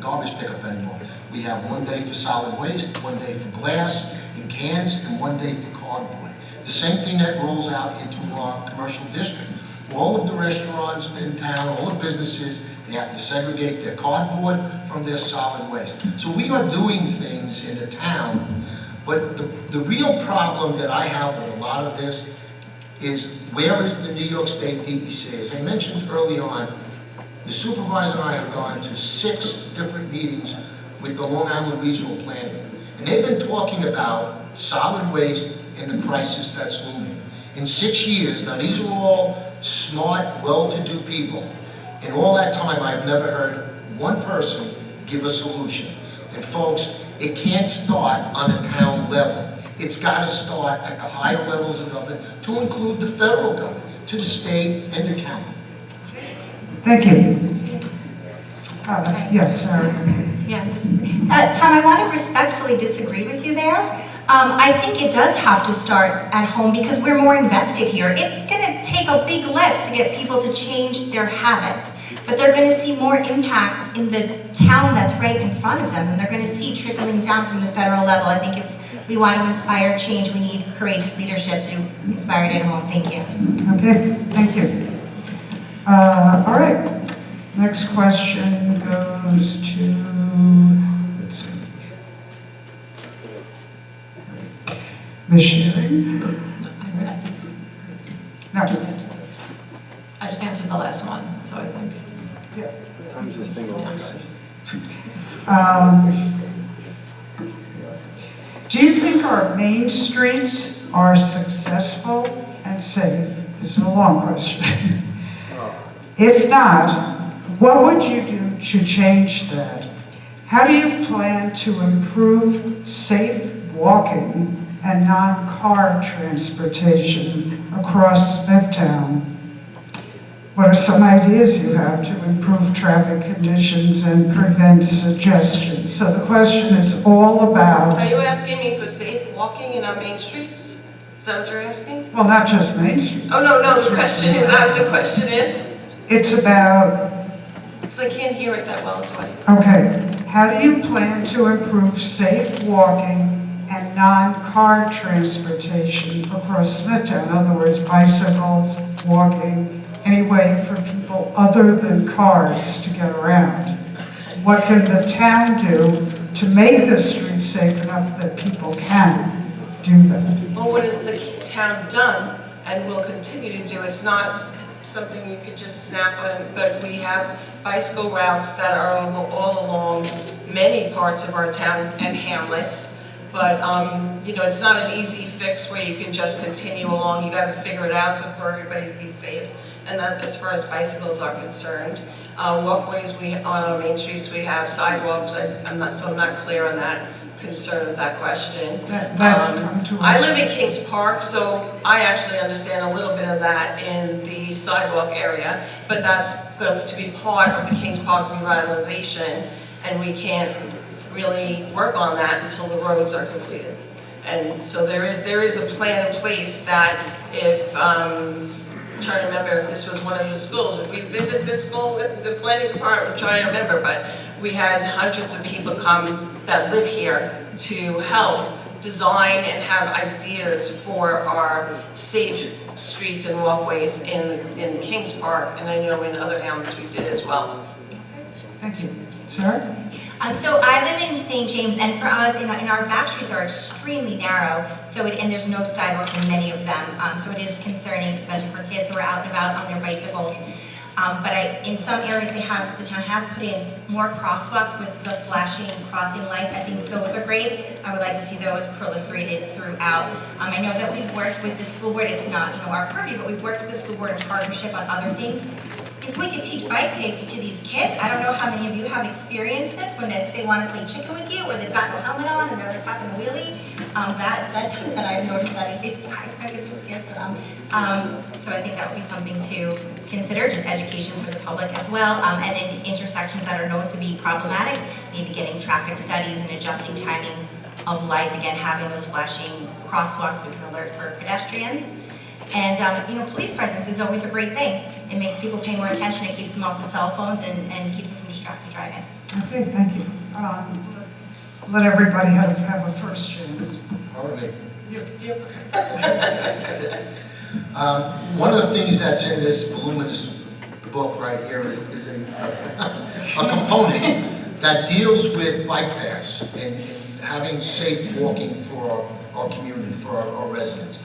garbage pickup anymore. We have 1 day for solid waste, 1 day for glass and cans, and 1 day for cardboard. The same thing that rolls out into our commercial district. All of the restaurants in town, all the businesses, they have to segregate their cardboard from their solid waste. So we are doing things in the town, but the real problem that I have with a lot of this is, where is the New York State DEC? As I mentioned early on, the supervisor and I have gone to 6 different meetings with the Long Island Regional Planning, and they've been talking about solid waste and the crisis that's looming. In 6 years, now these are all smart, well-to-do people. In all that time, I've never heard one person give a solution. And folks, it can't start on the town level. It's got to start at the higher levels of government, to include the federal government, to the state and the county.
Thank you. Yes, Sarah.
Yeah, Tom, I want to respectfully disagree with you there. I think it does have to start at home, because we're more invested here. It's going to take a big lift to get people to change their habits, but they're going to see more impacts in the town that's right in front of them, and they're going to see trickling down from the federal level. I think if we want to inspire change, we need courageous leadership to inspire it at home. Thank you.
Okay, thank you. All right, next question goes to, let's see, Ms. Sherry? No.
I just answered the last one, so I think.
Yeah.
I'm just thinking.
Do you think our main streets are successful and safe? This is a long question. If not, what would you do to change that? How do you plan to improve safe walking and non-car transportation across Smithtown? What are some ideas you have to improve traffic conditions and prevent congestion? So the question is all about...
Are you asking me for safe walking in our main streets? Is that what you're asking?
Well, not just Main Street.
Oh, no, the question is,
It's about...
Because I can't hear it that well, it's why.
Okay, how do you plan to improve safe walking and non-car transportation across Smithtown. In other words, bicycles, walking, any way for people other than cars to get around. What can the town do to make the streets safe enough that people can do that?
Well, what has the town done and will continue to do? It's not something you could just snap on, but we have bicycle routes that are all along many parts of our town and hamlets. But, you know, it's not an easy fix where you can just continue along. You got to figure it out so for everybody to be safe. And that, as far as bicycles are concerned, walkways, on our main streets, we have sidewalks. I'm not clear on that concern of that question.
That's come to us.
I live in Kings Park, so I actually understand a little bit of that in the sidewalk area, but that's going to be part of the Kings Park revitalization, and we can't really work on that until the roads are completed. And so there is a plan in place that if, I'm trying to remember if this was one of the schools, if we visit this school with the planning department, I'm trying to remember, but we had hundreds of people come that live here to help design and have ideas for our safe streets and walkways in Kings Park, and I know in other hamlets we did as well.
Thank you. Sarah?
So I live in St. James, and for us, in our back streets are extremely narrow, and there's no sidewalks in many of them, so it is concerning, especially for kids who are out and about on their bicycles. But in some areas the town has put in more crosswalks with the flashing crossing lights. I think those are great. I would like to see those proliferated throughout. I know that we've worked with the school board. It's not, our purview, but we've worked with the school board in partnership on other things. If we could teach bike safety to these kids, I don't know how many of you have experienced this when they want to play chicken with you, or they've got no helmet on and they're tapping a wheelie. That's something that I've noticed that I get so scared for them. So I think that would be something to consider, just education for the public as well. And in intersections that are known to be problematic, maybe getting traffic studies and adjusting timing of lights, again, having those flashing crosswalks so we can alert for pedestrians. And, police presence is always a great thing. It makes people pay more attention, it keeps them off the cell phones and keeps them from distracted driving.
Okay, thank you. Let's let everybody have a first chance.
Already.
You.
One of the things that's in this voluminous book right here is a component that deals with bike paths and having safe walking for our community, for our residents.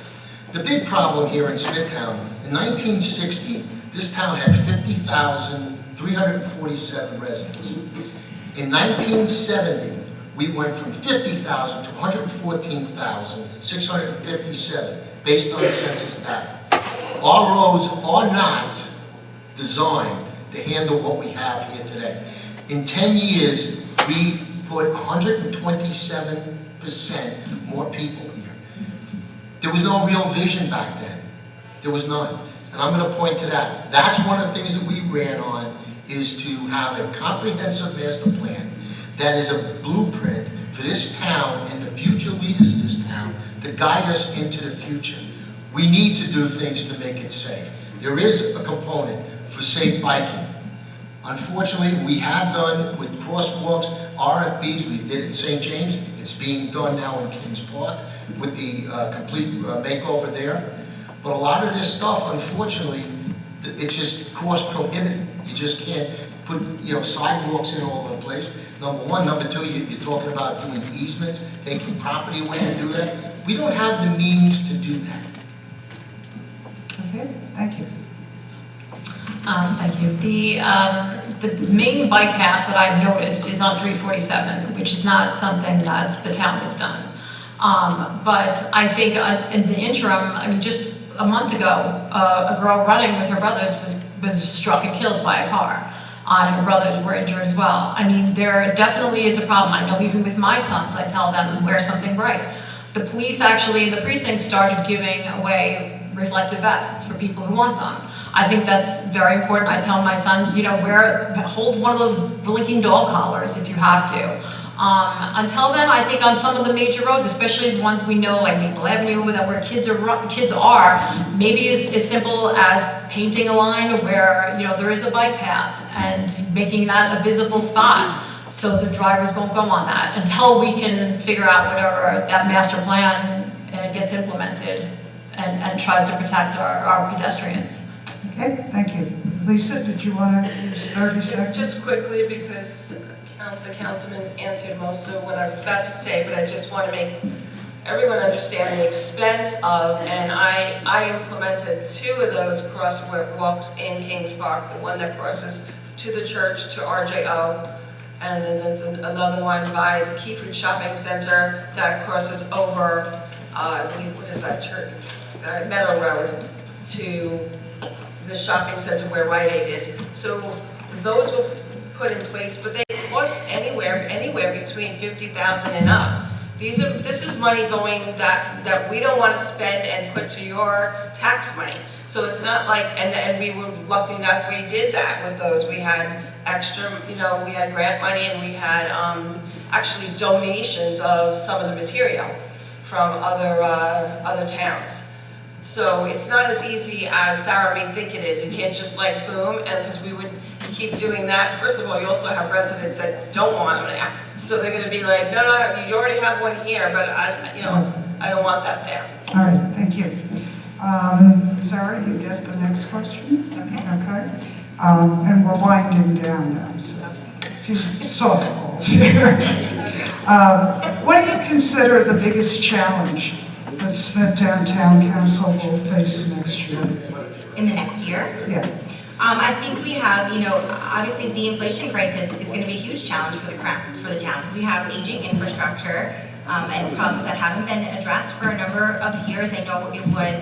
The big problem here in Smithtown, in 1960, this town had 50,347 residents. In 1970, we went from 50,000 to 114,657, based on the census data. Our roads are not designed to handle what we have here today. In 10 years, we put 127% more people here. There was no real vision back then. There was none. And I'm going to point to that. That's one of the things that we ran on, is to have a comprehensive master plan that is a blueprint for this town and the future leaders of this town to guide us into the future. We need to do things to make it safe. There is a component for safe biking. Unfortunately, we have done with crosswalks, RFBs, we did it in St. James, it's being done now in Kings Park with the complete makeover there. But a lot of this stuff, unfortunately, it's just cost prohibitive. You just can't put sidewalks in all over the place. Number one. Number two, you're talking about doing easements, taking property away to do that. We don't have the means to do that.
Okay, thank you.
Thank you. The main bike path that I've noticed is on 347, which is not something that the town has done. But I think in the interim, just a month ago, a girl running with her brothers was struck and killed by a car. And her brothers were injured as well. There definitely is a problem. I know even with my sons, I tell them, wear something bright. The police actually in the precinct started giving away reflective vests for people who want them. I think that's very important. I tell my sons, hold one of those blinking dog collars if you have to. Until then, I think on some of the major roads, especially the ones we know, like Maple Avenue, where kids are, maybe as simple as painting a line where there is a bike path and making that a visible spot. So the drivers won't go on that until we can figure out whatever that master plan and it gets implemented and tries to protect our pedestrians.
Okay, thank you. Lisa, did you want to use 30 seconds?
Just quickly, because the councilman answered most of what I was about to say, but I just want to make everyone understand the expense of, and I implemented 2 of those crosswalks in Kings Park, the one that crosses to the church to RJO, and then there's another one by the Key Food Shopping Center that crosses over, I believe, what is that church? Meadow Road to the shopping center where Rite Aid is. So those were put in place, but they cost anywhere between $50,000 and up. This is money going that we don't want to spend and put to your tax money. So it's not like, and we were lucky enough we did that with those. We had extra, we had grant money and we had actually donations of some of the material from other towns. So it's not as easy as Sarah may think it is. You can't just like boom, and because we would keep doing that. First of all, you also have residents that don't want them there. So they're going to be like, no, you already have one here, but I don't want that there.
All right, thank you. Sarah, you get the next question? Okay. And we're winding down now, so a few softballs here. What do you consider the biggest challenge that Smithtown Town Council will face next year?
In the next year?
Yeah.
I think we have, obviously the inflation crisis is going to be a huge challenge for the town. We have aging infrastructure and problems that haven't been addressed for a number of years. I know it was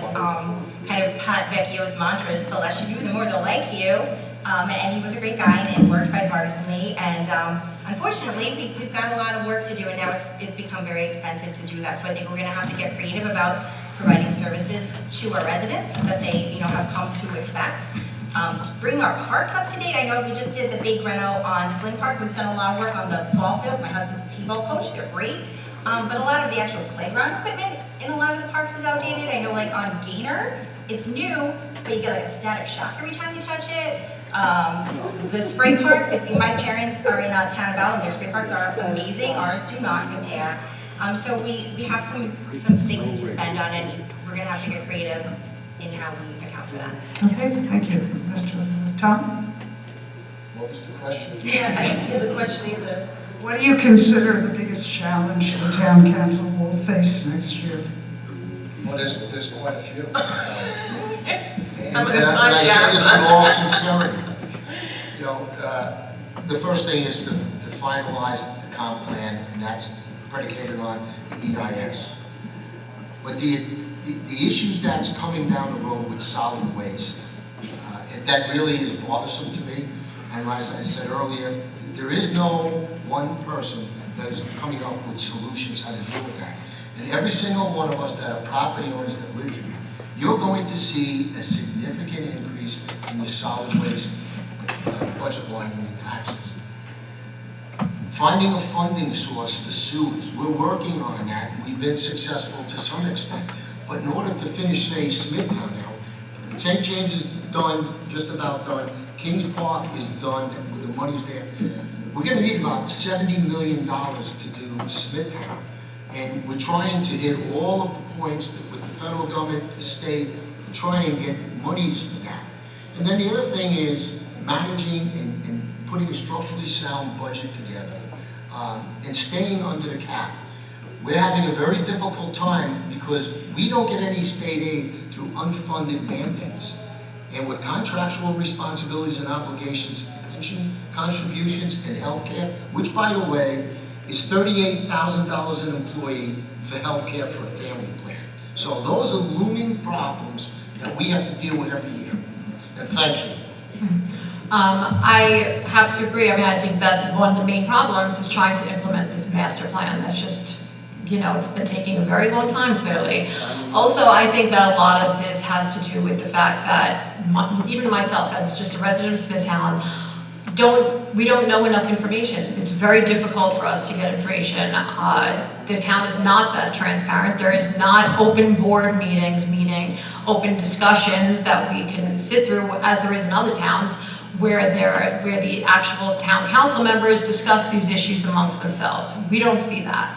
kind of Pat Vecchio's mantras, the less you do, the more they'll like you. And he was a great guy and worked bipartisanly. And unfortunately, we've got a lot of work to do, and now it's become very expensive to do that. So I think we're going to have to get creative about providing services to our residents that they, have come to expect. Bring our parks up to date. I know we just did the big reno on Flynn Park. We've done a lot of work on the ball fields. My husband's a T-ball coach. They're great. But a lot of the actual playground equipment in a lot of the parks is outdated. I know like on Gaynor, it's new, but you get like a static shock every time you touch it. The spray parks, my parents are in town about them, their spray parks are amazing. Ours do not compare. So we have some things to spend on, and we're going to have to get creative in how we account for that.
Okay, thank you. Mr. Tom?
What was the question?
Yeah, I didn't hear the question either.
What do you consider the biggest challenge the town council will face next year?
Well, there's quite a few.
How much
And
time
I
do you
say
have?
this in all sincerity. The first thing is to finalize the comp plan, and that's predicated on the EIS. But the issues that's coming down the road with solid waste, that really is bothersome to me. And as I said earlier, there is no one person that is coming up with solutions how to deal with that. And every single one of us that are property owners that live here, you're going to see a significant increase in your solid waste budget line in your taxes. Finding a funding source for sewers, we're working on that. We've been successful to some extent. But in order to finish, say, Smithtown now, St. James is done, just about done. Kings Park is done with the money's there. We're going to need about $70 million to do Smithtown. And we're trying to hit all of the points with the federal government, the state, to try and get monies for that. And then the other thing is managing and putting a structurally sound budget together and staying under the cap. We're having a very difficult time because we don't get any state aid through unfunded mandates. And with contractual responsibilities and obligations, pension contributions and health care, which by the way, is $38,000 an employee for health care for a family plan. So those are looming problems that we have to deal with every year. And thank you.
I have to agree. I think that one of the main problems is trying to implement this master plan. That's just, it's been taking a very long time, clearly. Also, I think that a lot of this has to do with the fact that even myself, as just a resident of Smithtown, we don't know enough information. It's very difficult for us to get information. The town is not that transparent. There is not open board meetings, meaning open discussions that we can sit through as there is in other towns, where the actual town council members discuss these issues amongst themselves. We don't see that.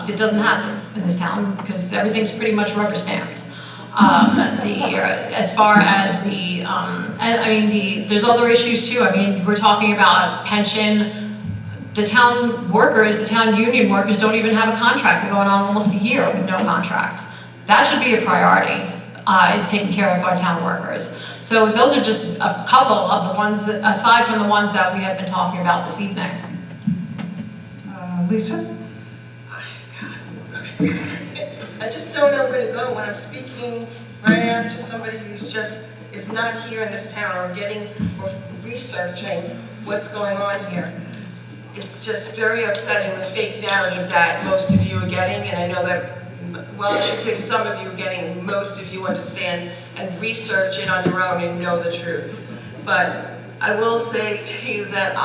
It doesn't happen in this town because everything's pretty much rubber stamped. As far as there's other issues too. I mean, we're talking about pension. The town workers, the town union workers don't even have a contract. They're going on almost a year with no contract. That should be a priority, is taking care of our town workers. So those are just a couple of the ones, aside from the ones that we have been talking about this evening.
Lisa?
I just don't know where to go when I'm speaking right after somebody who just is not here in this town or researching what's going on here. It's just very upsetting, the fake narrative that most of you are getting, and I know that, well, I should say some of you are getting, and most of you understand and research it on your own and know the truth. But I will say to you that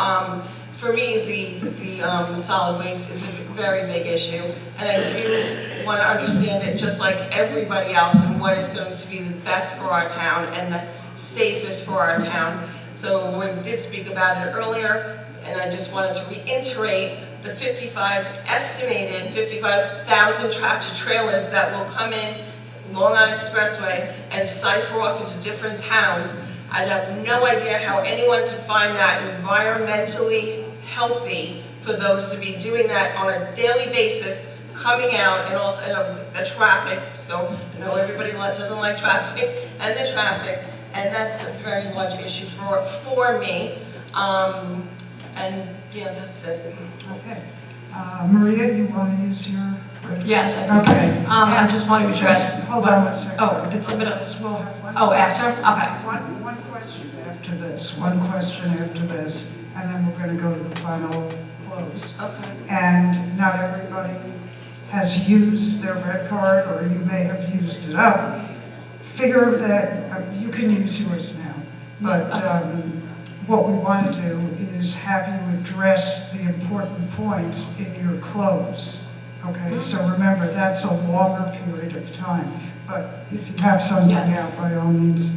for me, the solid waste is a very big issue, and I do want to understand it just like everybody else and what is going to be the best for our town and the safest for our town. So we did speak about it earlier, and I just wanted to reiterate the estimated 55,000 tractor trailers that will come in Long Island Expressway and cipher off into different towns. I have no idea how anyone could find that environmentally healthy for those to be doing that on a daily basis, coming out, and also the traffic. So I know everybody doesn't like traffic, and the traffic, and that's a very large issue for me. And yeah, that's it.
Okay. Maria, you want to use your...
Yes, I do.
Okay.
I just want to address...
Hold on one second.
Oh, did somebody else?
We'll have one.
Oh, after? Okay.
One question after this, one question after this, and then we're going to go to the final close.
Okay.
And not everybody has used their red card, or you may have used it up. Figure that you can use yours now, but what we want to do is have you address the important points in your close. Okay, so remember, that's a longer period of time, but if you have something now, by all means.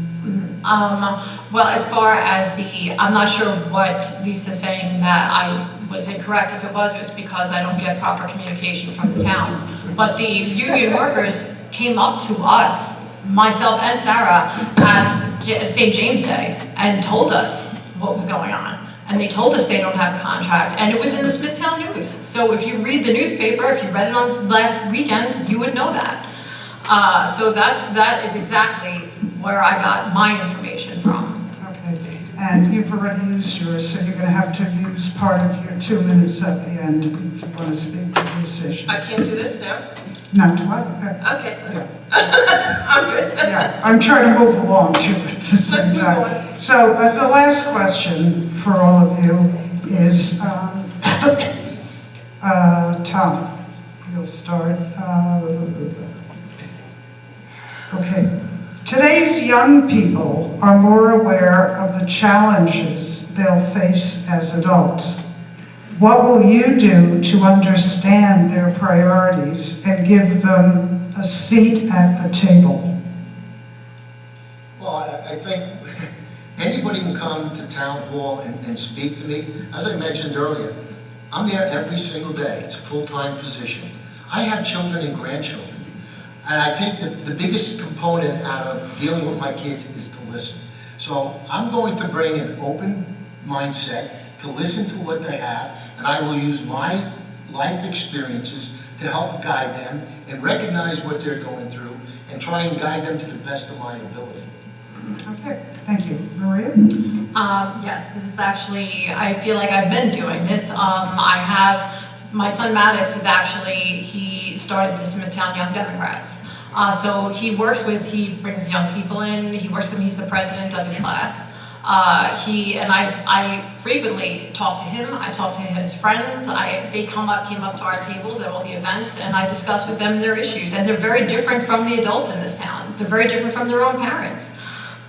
Well, as far as I'm not sure what Lisa's saying that I was incorrect. If it was because I don't get proper communication from the town. But the union workers came up to us, myself and Sarah, at St. James Day and told us what was going on. And they told us they don't have a contract, and it was in the Smithtown News. So if you read the newspaper, if you read it on last weekend, you would know that. So that is exactly where I got my information from.
Okay, and you've already used yours, so you're going to have to use part of your 2 minutes at the end if you want to speak to this issue.
I can't do this now?
Not what?
Okay.
Yeah.
I'm good.
Yeah, I'm trying to move along too at the same time. So the last question for all of you is, Tom, you'll start. Okay. Today's young people are more aware of the challenges they'll face as adults. What will you do to understand their priorities and give them a seat at the table?
Well, I think anybody can come to town hall and speak to me. As I mentioned earlier, I'm there every single day. It's a full-time position. I have children and grandchildren. And I think the biggest component out of dealing with my kids is to listen. So I'm going to bring an open mindset to listen to what they have, and I will use my life experiences to help guide them and recognize what they're going through and try and guide them to the best of my ability.
Okay, thank you. Maria?
Yes, this is actually, I feel like I've been doing this. My son Maddox is actually, he started the Smithtown Young Democrats. So he brings young people in, he works with them, he's the president of his class. I frequently talk to him, I talk to his friends, they came up to our tables at all the events, and I discuss with them their issues, and they're very different from the adults in this town. They're very different from their own parents.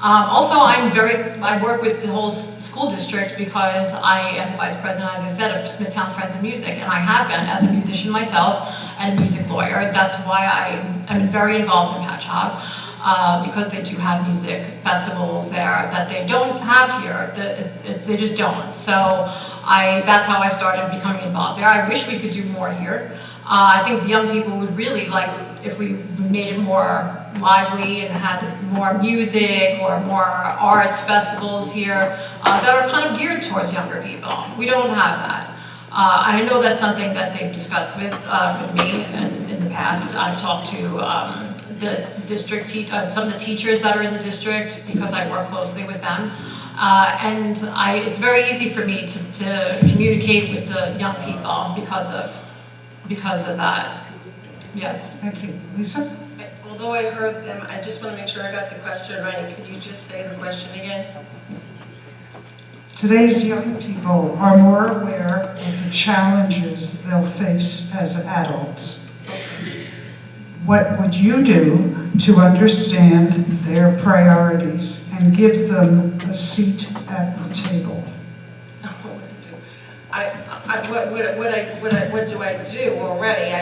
Also, I work with the whole school district because I am the vice president, as I said, of Smithtown Friends of Music, and I have been as a musician myself and a music lawyer. That's why I'm very involved in Patchogue. because they do have music festivals there that they don't have here. They just don't. So that's how I started becoming involved there. I wish we could do more here. I think the young people would really like if we made it more lively and had more music or more arts festivals here that are kind of geared towards younger people. We don't have that. And I know that's something that they've discussed with me in the past. I've talked to the district, some of the teachers that are in the district because I work closely with them. And it's very easy for me to communicate with the young people because of that. Yes.
Thank you. Lisa?
Although I heard them, I just want to make sure I got the question right. Could you just say the question again?
Today's young people are more aware of the challenges they'll face as adults. What would you do to understand their priorities and give them a seat at the table?
What do I do already? I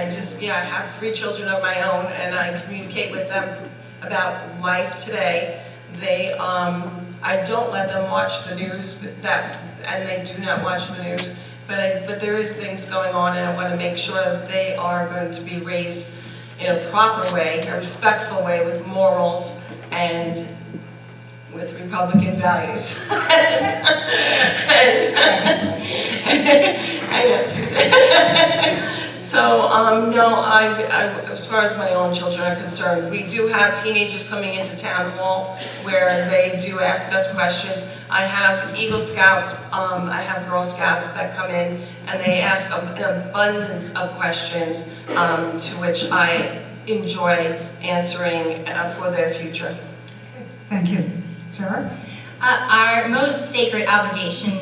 have 3 children of my own, and I communicate with them about life today. I don't let them watch the news, and they do not watch the news. But there is things going on, and I want to make sure that they are going to be raised in a proper way, a respectful way, with morals and with Republican values. I know, Susan. So, no, as far as my own children are concerned, we do have teenagers coming into town hall where they do ask us questions. I have Eagle Scouts, I have Girl Scouts that come in and they ask an abundance of questions to which I enjoy answering for their future.
Thank you. Sarah?
Our most sacred obligation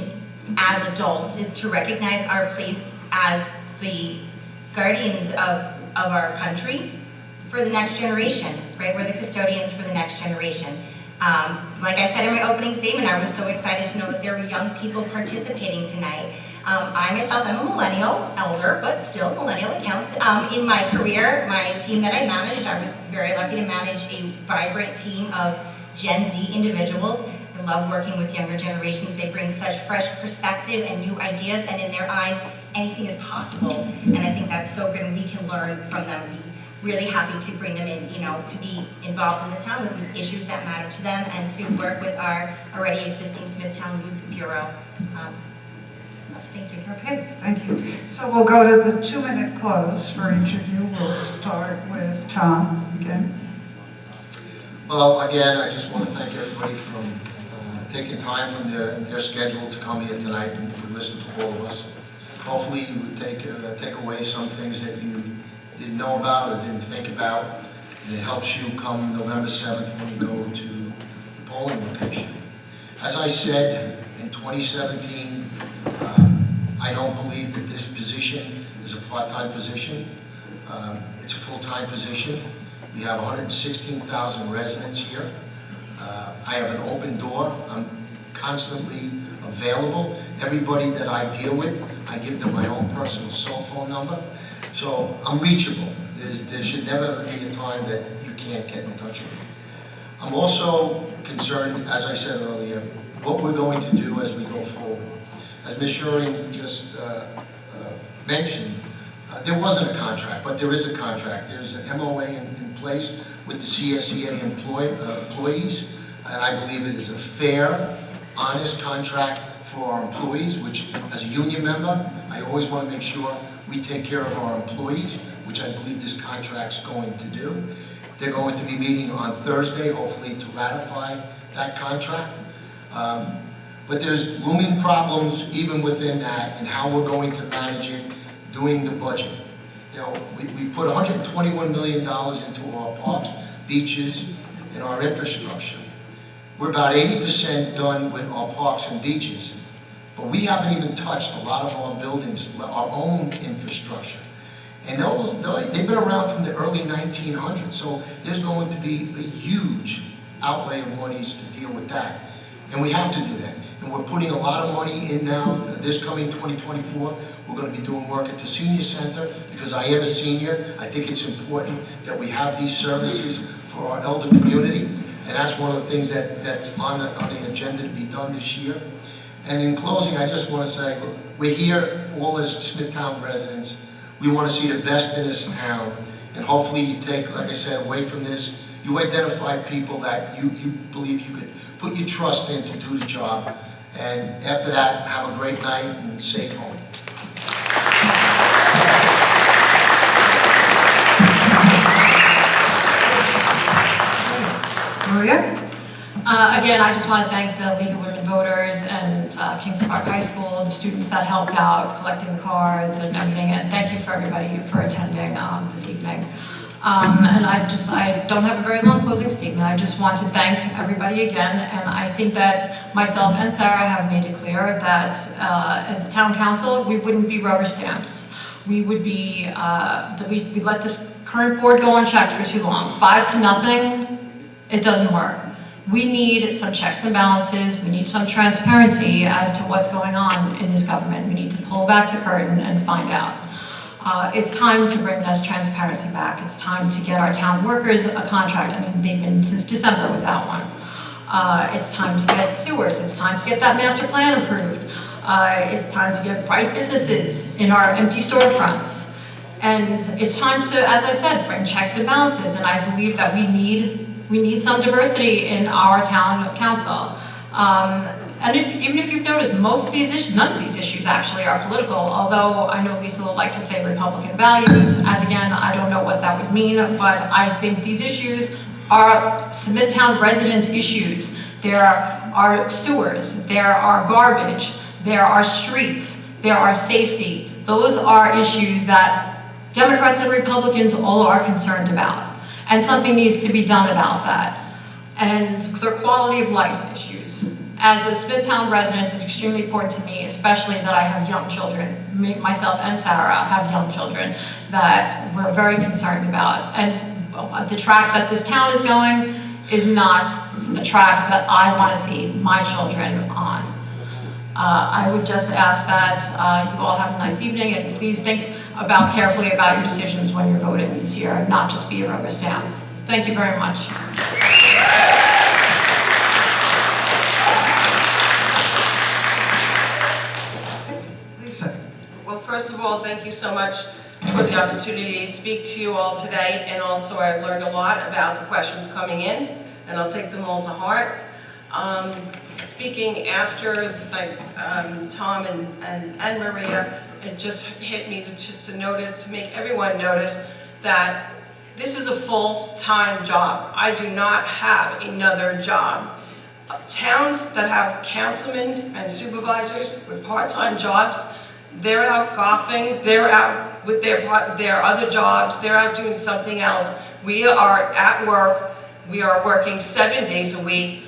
as adults is to recognize our place as the guardians of our country for the next generation, right? We're the custodians for the next generation. Like I said in my opening statement, I was so excited to know that there were young people participating tonight. I myself am a millennial, elder, but still millennial accounts. In my career, my team that I managed, I was very lucky to manage a vibrant team of Gen Z individuals. I love working with younger generations. They bring such fresh perspective and new ideas, and in their eyes, anything is possible. And I think that's so good, and we can learn from them. Be really happy to bring them in, to be involved in the town with issues that matter to them, and to work with our already existing Smithtown Youth Bureau. Thank you.
Okay, thank you. So we'll go to the 2-minute close for each of you. We'll start with Tom again.
Well, again, I just want to thank everybody for taking time from their schedule to come here tonight and to listen to all of us. Hopefully you would take away some things that you didn't know about or didn't think about, and it helps you come November 7th when you go to the polling location. As I said, in 2017, I don't believe that this position is a part-time position. It's a full-time position. We have 116,000 residents here. I have an open door. I'm constantly available. Everybody that I deal with, I give them my own personal cell phone number. So I'm reachable. There should never be a time that you can't get in touch with me. I'm also concerned, as I said earlier, what we're going to do as we go forward. As Ms. Schuring just mentioned, there wasn't a contract, but there is a contract. There's an MOA in place with the CSEA employees, and I believe it is a fair, honest contract for our employees, which as a union member, I always want to make sure we take care of our employees, which I believe this contract's going to do. They're going to be meeting on Thursday, hopefully to ratify that contract. But there's looming problems even within that and how we're going to manage it, doing the budget. We put $121 million into our parks, beaches, and our infrastructure. We're about 80% done with our parks and beaches, but we haven't even touched a lot of our buildings, our own infrastructure. And they've been around from the early 1900s, so there's going to be a huge outlay of monies to deal with that. And we have to do that. And we're putting a lot of money in now, this coming 2024. We're going to be doing work at the senior center because I am a senior. I think it's important that we have these services for for our elder community, and that's one of the things that's on the agenda to be done this year. And in closing, I just want to say, we're here, all as Smithtown residents. We want to see the best in this town, and hopefully you take, like I said, away from this, you identify people that you believe you could put your trust in to do the job. And after that, have a great night and safe home.
Maria?
Again, I just want to thank the League of Women Voters and Kings Park High School, the students that helped out collecting the cards and everything, and thank you for everybody for attending this evening. And I don't have a very long closing statement. I just want to thank everybody again, and I think that myself and Sarah have made it clear that as town council, we wouldn't be rubber stamps. We would be, we let this current board go unchecked for too long. 5-0, it doesn't work. We need some checks and balances. We need some transparency as to what's going on in this government. We need to pull back the curtain and find out. It's time to bring this transparency back. It's time to get our town workers a contract. I mean, they've been since December without one. It's time to get sewers. It's time to get that master plan approved. It's time to get bright businesses in our empty storefronts. And it's time to, as I said, bring checks and balances. And I believe that we need some diversity in our town council. And even if you've noticed, most of these issues, none of these issues actually are political, although I know Lisa would like to say Republican values, as again, I don't know what that would mean, but I think these issues are Smithtown resident issues. There are sewers, there are garbage, there are streets, there are safety. Those are issues that Democrats and Republicans all are concerned about. And something needs to be done about that. And their quality of life issues. As a Smithtown resident, it's extremely important to me, especially that I have young children. Myself and Sarah have young children that we're very concerned about. And the track that this town is going is not the track that I want to see my children on. I would just ask that you all have a nice evening, and please think carefully about your decisions when you're voting this year, and not just be a rubber stamp. Thank you very much.
Lisa?
Well, first of all, thank you so much for the opportunity to speak to you all today, and also I've learned a lot about the questions coming in, and I'll take them all to heart. Speaking after Tom and Maria, it just hit me to make everyone notice that this is a full-time job. I do not have another job. Towns that have councilmen and supervisors with part-time jobs, they're out golfing, they're out with their other jobs, they're out doing something else. We are at work, we are working 7 days a week.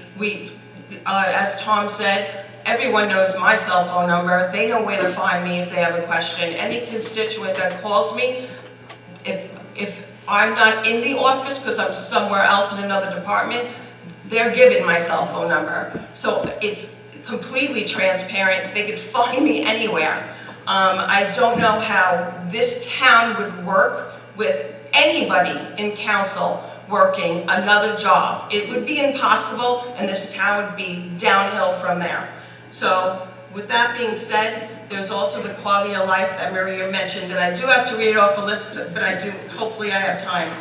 As Tom said, everyone knows my cell phone number. They know where to find me if they have a question. Any constituent that calls me, if I'm not in the office because I'm somewhere else in another department, they're given my cell phone number. So it's completely transparent. They could find me anywhere. I don't know how this town would work with anybody in council working another job. It would be impossible, and this town would be downhill from there. So with that being said, there's also the quality of life that Maria mentioned, and I do have to read off the list, but hopefully I have time.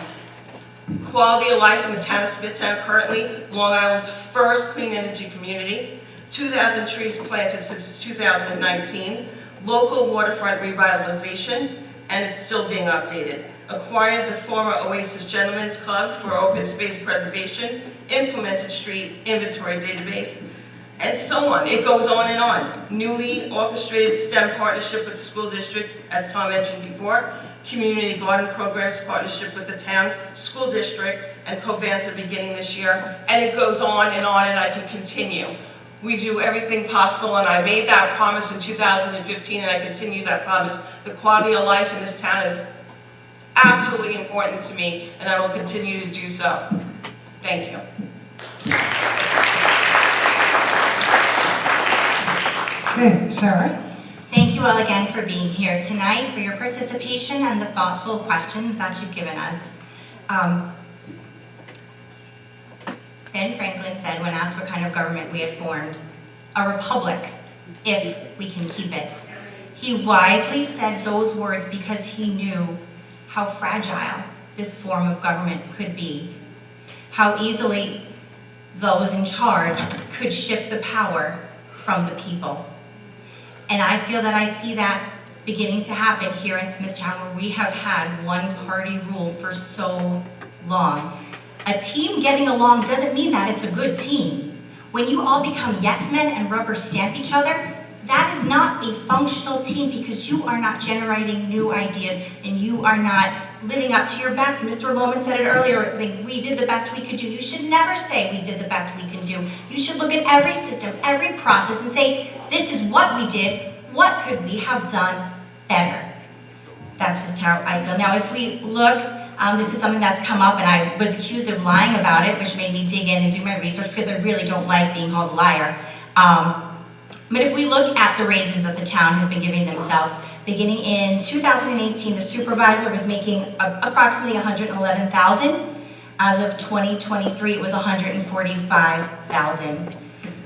Quality of life in the town of Smithtown currently, Long Island's first clean energy community, 2,000 trees planted since 2019, local waterfront revitalization, and it's still being updated. Acquired the former Oasis Gentlemen's Club for open space preservation, implemented street inventory database, and so on. It goes on and on. Newly orchestrated STEM partnership with the school district, as Tom mentioned before, community garden programs partnership with the town, school district, and Covanza beginning this year, and it goes on, and I can continue. We do everything possible, and I made that promise in 2015, and I continue that promise. The quality of life in this town is absolutely important to me, and I will continue to do so. Thank you.
Okay, Sarah?
Thank you all again for being here tonight, for your participation and the thoughtful questions that you've given us. Ben Franklin said when asked what kind of government we had formed, a republic, if we can keep it. He wisely said those words because he knew how fragile this form of government could be, how easily those in charge could shift the power from the people. And I feel that I see that beginning to happen here in Smithtown, where we have had one-party rule for so long. A team getting along doesn't mean that it's a good team. When you all become yes men and rubber stamp each other, that is not a functional team, because you are not generating new ideas and you are not living up to your best. Mr. Lohman said it earlier, like, we did the best we could do. You should never say we did the best we can do. You should look at every system, every process, and say, this is what we did, what could we have done better? That's just how I feel. Now, if we look, this is something that's come up, and I was accused of lying about it, which made me dig in and do my research, because I really don't like being called a liar. But if we look at the raises that the town has been giving themselves, beginning in 2018, the supervisor was making approximately $111,000. As of 2023, it was $145,000.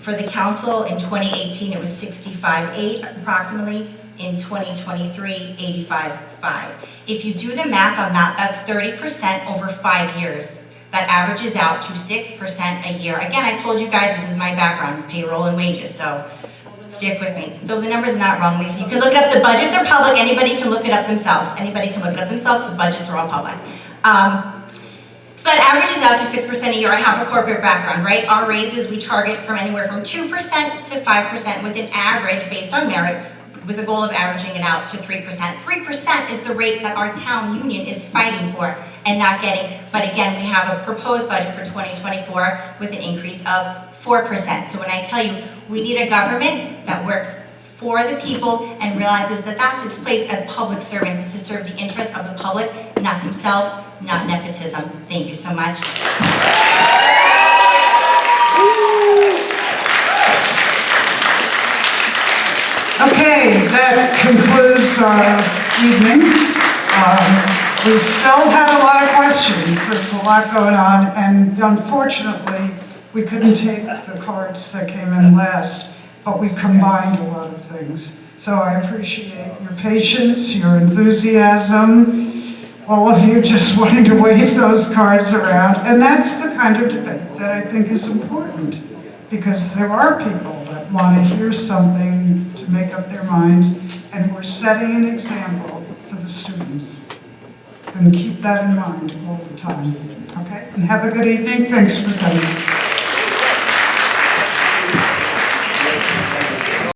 For the council in 2018, it was $65,800 approximately. In 2023, $85,500. If you do the math on that, that's 30% over 5 years. That averages out to 6% a year. Again, I told you guys this is my background, payroll and wages, so stick with me. Though the number's not wrong, Lisa. You can look it up. The budgets are public. Anybody can look it up themselves. Anybody can look it up themselves. The budgets are all public. So that averages out to 6% a year. I have a corporate background, right? Our raises, we target from anywhere from 2% to 5% with an average based on merit, with a goal of averaging it out to 3%. 3% is the rate that our town union is fighting for and not getting. But again, we have a proposed budget for 2024 with an increase of 4%. So when I tell you we need a government that works for the people and realizes that that's its place as public servants, is to serve the interest of the public, not themselves, not nepotism. Thank you so much.
Okay, that concludes our evening. We still have a lot of questions. There's a lot going on, and unfortunately, we couldn't take the cards that came in last, but we combined a lot of things. So I appreciate your patience, your enthusiasm, all of you just wanting to wave those cards around. And that's the kind of debate that I think is important, because there are people that want to hear something to make up their minds, and we're setting an example for the students. And keep that in mind all the time, okay? And have a good evening. Thanks for coming.